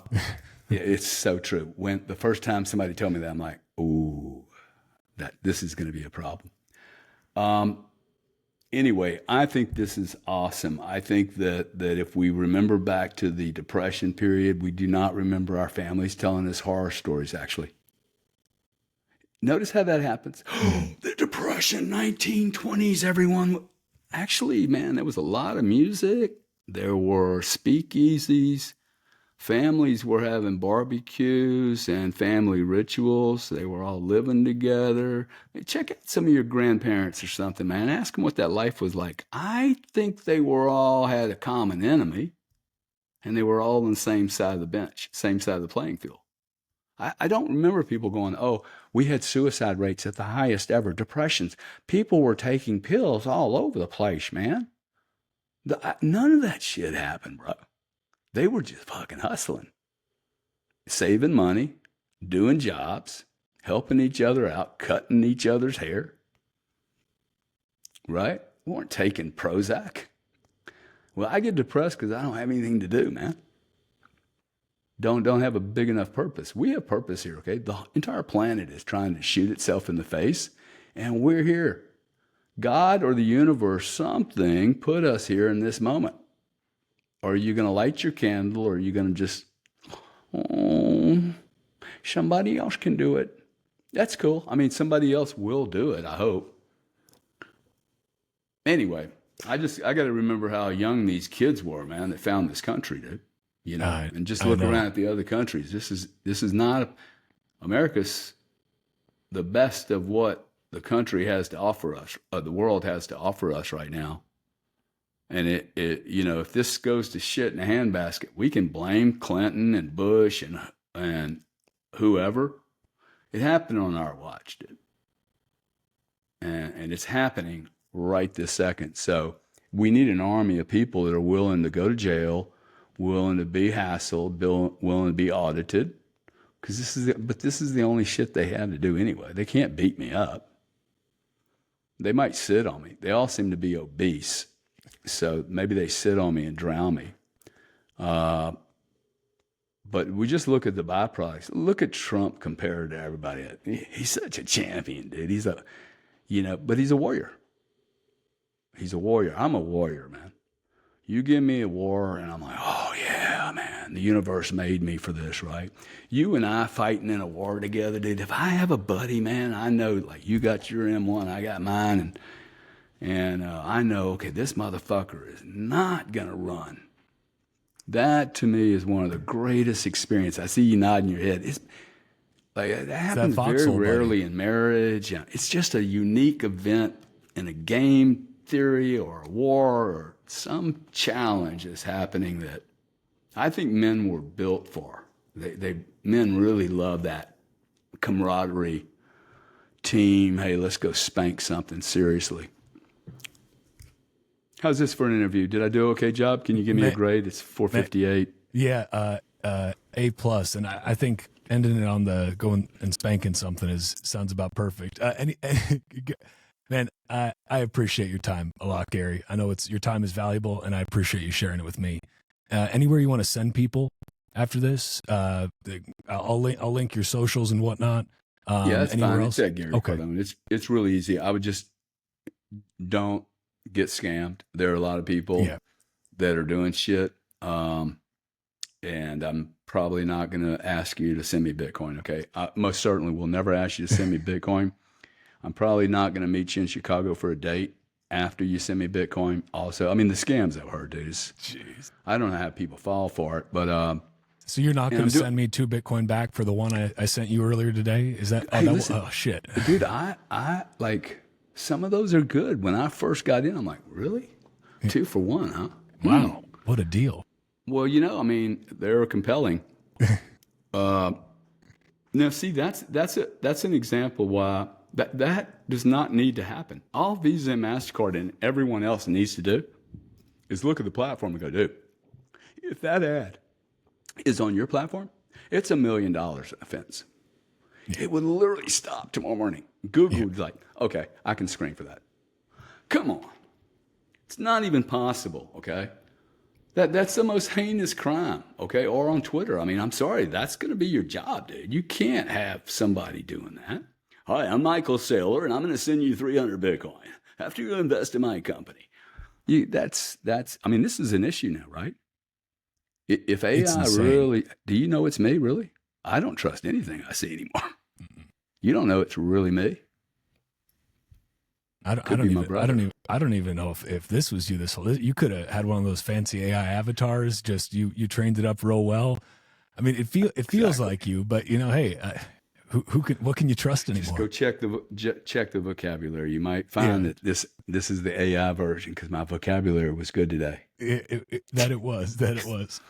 Yeah, it's so true. When the first time somebody told me that, I'm like, ooh, this is going to be a problem. Anyway, I think this is awesome. I think that if we remember back to the Depression period, we do not remember our families telling us horror stories, actually. Notice how that happens. The Depression, 1920s, everyone. Actually, man, there was a lot of music. There were speakeasies. Families were having barbecues and family rituals. They were all living together. Check out some of your grandparents or something, man. Ask them what that life was like. I think they were all had a common enemy, and they were all on the same side of the bench, same side of the playing field. I don't remember people going, oh, we had suicide rates at the highest ever, depressions. People were taking pills all over the place, man. None of that shit happened, bro. They were just fucking hustling, saving money, doing jobs, helping each other out, cutting each other's hair. Right? We weren't taking Prozac. Well, I get depressed because I don't have anything to do, man. Don't have a big enough purpose. We have purpose here, okay? The entire planet is trying to shoot itself in the face, and we're here. God or the universe, something put us here in this moment. Are you going to light your candle, or are you going to just, somebody else can do it? That's cool. I mean, somebody else will do it, I hope. Anyway, I got to remember how young these kids were, man, that found this country, dude. And just look around at the other countries. This is not America's the best of what the country has to offer us, the world has to offer us right now. And if this goes to shit in a handbasket, we can blame Clinton and Bush and whoever. It happened on our watch, dude. And it's happening right this second. So we need an army of people that are willing to go to jail, willing to be hassled, willing to be audited. Because this is the only shit they have to do anyway. They can't beat me up. They might sit on me. They all seem to be obese. So maybe they sit on me and drown me. But we just look at the byproducts. Look at Trump compared to everybody. He's such a champion, dude. But he's a warrior. He's a warrior. I'm a warrior, man. You give me a war and I'm like, oh yeah, man, the universe made me for this, right? You and I fighting in a war together, dude. If I have a buddy, man, I know, like, you got your M1, I got mine, and I know, okay, this motherfucker is not going to run. That, to me, is one of the greatest experiences. I see you nodding your head. It's like, that happens very rarely in marriage. It's just a unique event in a game theory or a war or some challenge that's happening that I think men were built for. Men really love that camaraderie, team. Hey, let's go spank something seriously. How's this for an interview? Did I do an okay job? Can you give me a grade? It's 458. Yeah, A plus, and I think ending it on the going and spanking something sounds about perfect. Man, I appreciate your time a lot, Gary. I know your time is valuable, and I appreciate you sharing it with me. Anywhere you want to send people after this, I'll link your socials and whatnot. Yeah, that's fine. Else? It's at Gary Okay. Cardone. It's really easy. I would just don't get scammed. There are a lot of people that are doing shit. And I'm probably not going to ask you to send me Bitcoin. Okay. I most certainly will never ask you to send me Bitcoin. I'm probably not going to meet you in Chicago for a date after you send me Bitcoin. Also, I mean, the scams I've heard, dude, jeez, I don't know how people fall for it, but, so you're not going to send me 2 Bitcoin back for the one I sent you earlier today? Is that, listen, oh shit. Dude, I like some of those are good. When I first got in, I'm like, really? 2 for 1, huh? Wow. What a deal. Well, I mean, they're compelling. Now, see, that's an example why that does not need to happen. All Visa and MasterCard and everyone else needs to do is look at the platform and go, dude, if that ad is on your platform, it's $1 million offense. Yeah. It would literally stop tomorrow morning. Google would be like, okay, I can screen for that. Come on. It's not even possible, okay? That's the most heinous crime, okay? Or on Twitter. I mean, I'm sorry, that's going to be your job, dude. You can't have somebody doing that. Hi, I'm Michael Saylor, and I'm going to send you 300 Bitcoin after you invest in my company. That's. I mean, this is an issue now, right? If AI really, do you know it's me, really? I don't trust anything I see anymore. You don't know it's really me. I don't even know if this was you. You could have had one of those fancy AI avatars. Just you trained it up real well. I mean, it feels like you, but hey, what can you trust anymore? Just go check the vocabulary. You might find that this is the AI version because my vocabulary was good today. That it was.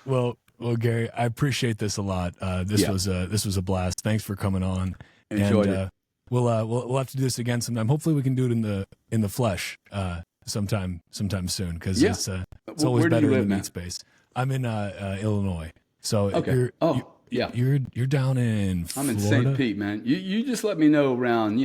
Well, Gary, I appreciate this a lot. This was a blast. Thanks for coming on. Enjoyed it. We'll have to do this again sometime. Hopefully, we can do it in the flesh sometime soon because it's always better in the meat space. I'm in Illinois, so okay. You're down in Florida? I'm in St. Pete, man. You just let me know around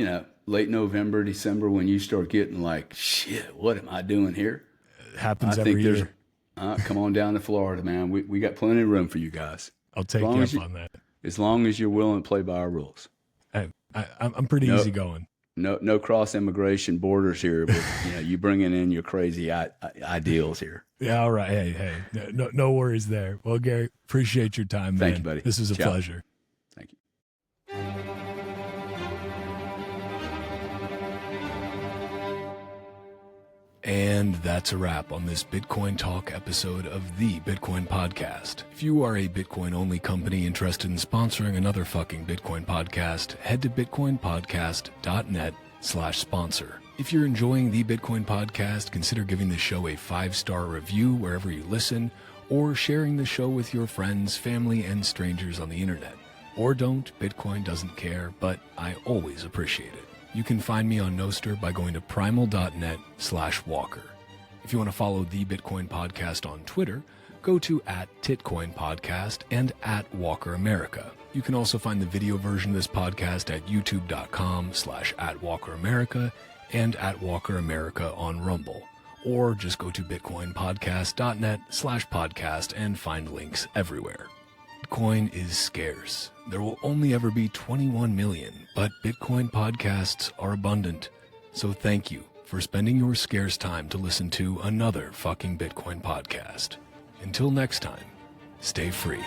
late November, December when you start getting like, shit, what am I doing here? It happens every year. Come on down to Florida, man. We got plenty of room for you guys. I'll take you up on that. As long as you're willing to play by our rules. I'm pretty easygoing. No cross immigration borders here, but you bringing in your crazy ideals here. Yeah, all right. Hey, no worries there. Well, Gary, appreciate your time, man. Thank you, buddy. This was a pleasure. Thank you. And that's a wrap on this Bitcoin Talk episode of the Bitcoin Podcast. If you are a Bitcoin-only company interested in sponsoring another fucking Bitcoin podcast, head to bitcoinpodcast.net/sponsor. If you're enjoying the Bitcoin Podcast, consider giving the show a 5-star review wherever you listen, or sharing the show with your friends, family, and strangers on the internet. Or don't, Bitcoin doesn't care, but I always appreciate it. You can find me on Nostr by going to primal.net/Walker. If you want to follow the Bitcoin Podcast on Twitter, go to @TitcoinPodcast and @WalkerAmerica. You can also find the video version of this podcast at youtube.com/@WalkerAmerica and @WalkerAmerica on Rumble. Or just go to bitcoinpodcast.net/podcast and find links everywhere. Bitcoin is scarce. There will only ever be 21 million, but Bitcoin podcasts are abundant. So thank you for spending your scarce time to listen to another fucking Bitcoin podcast. Until next time, stay free.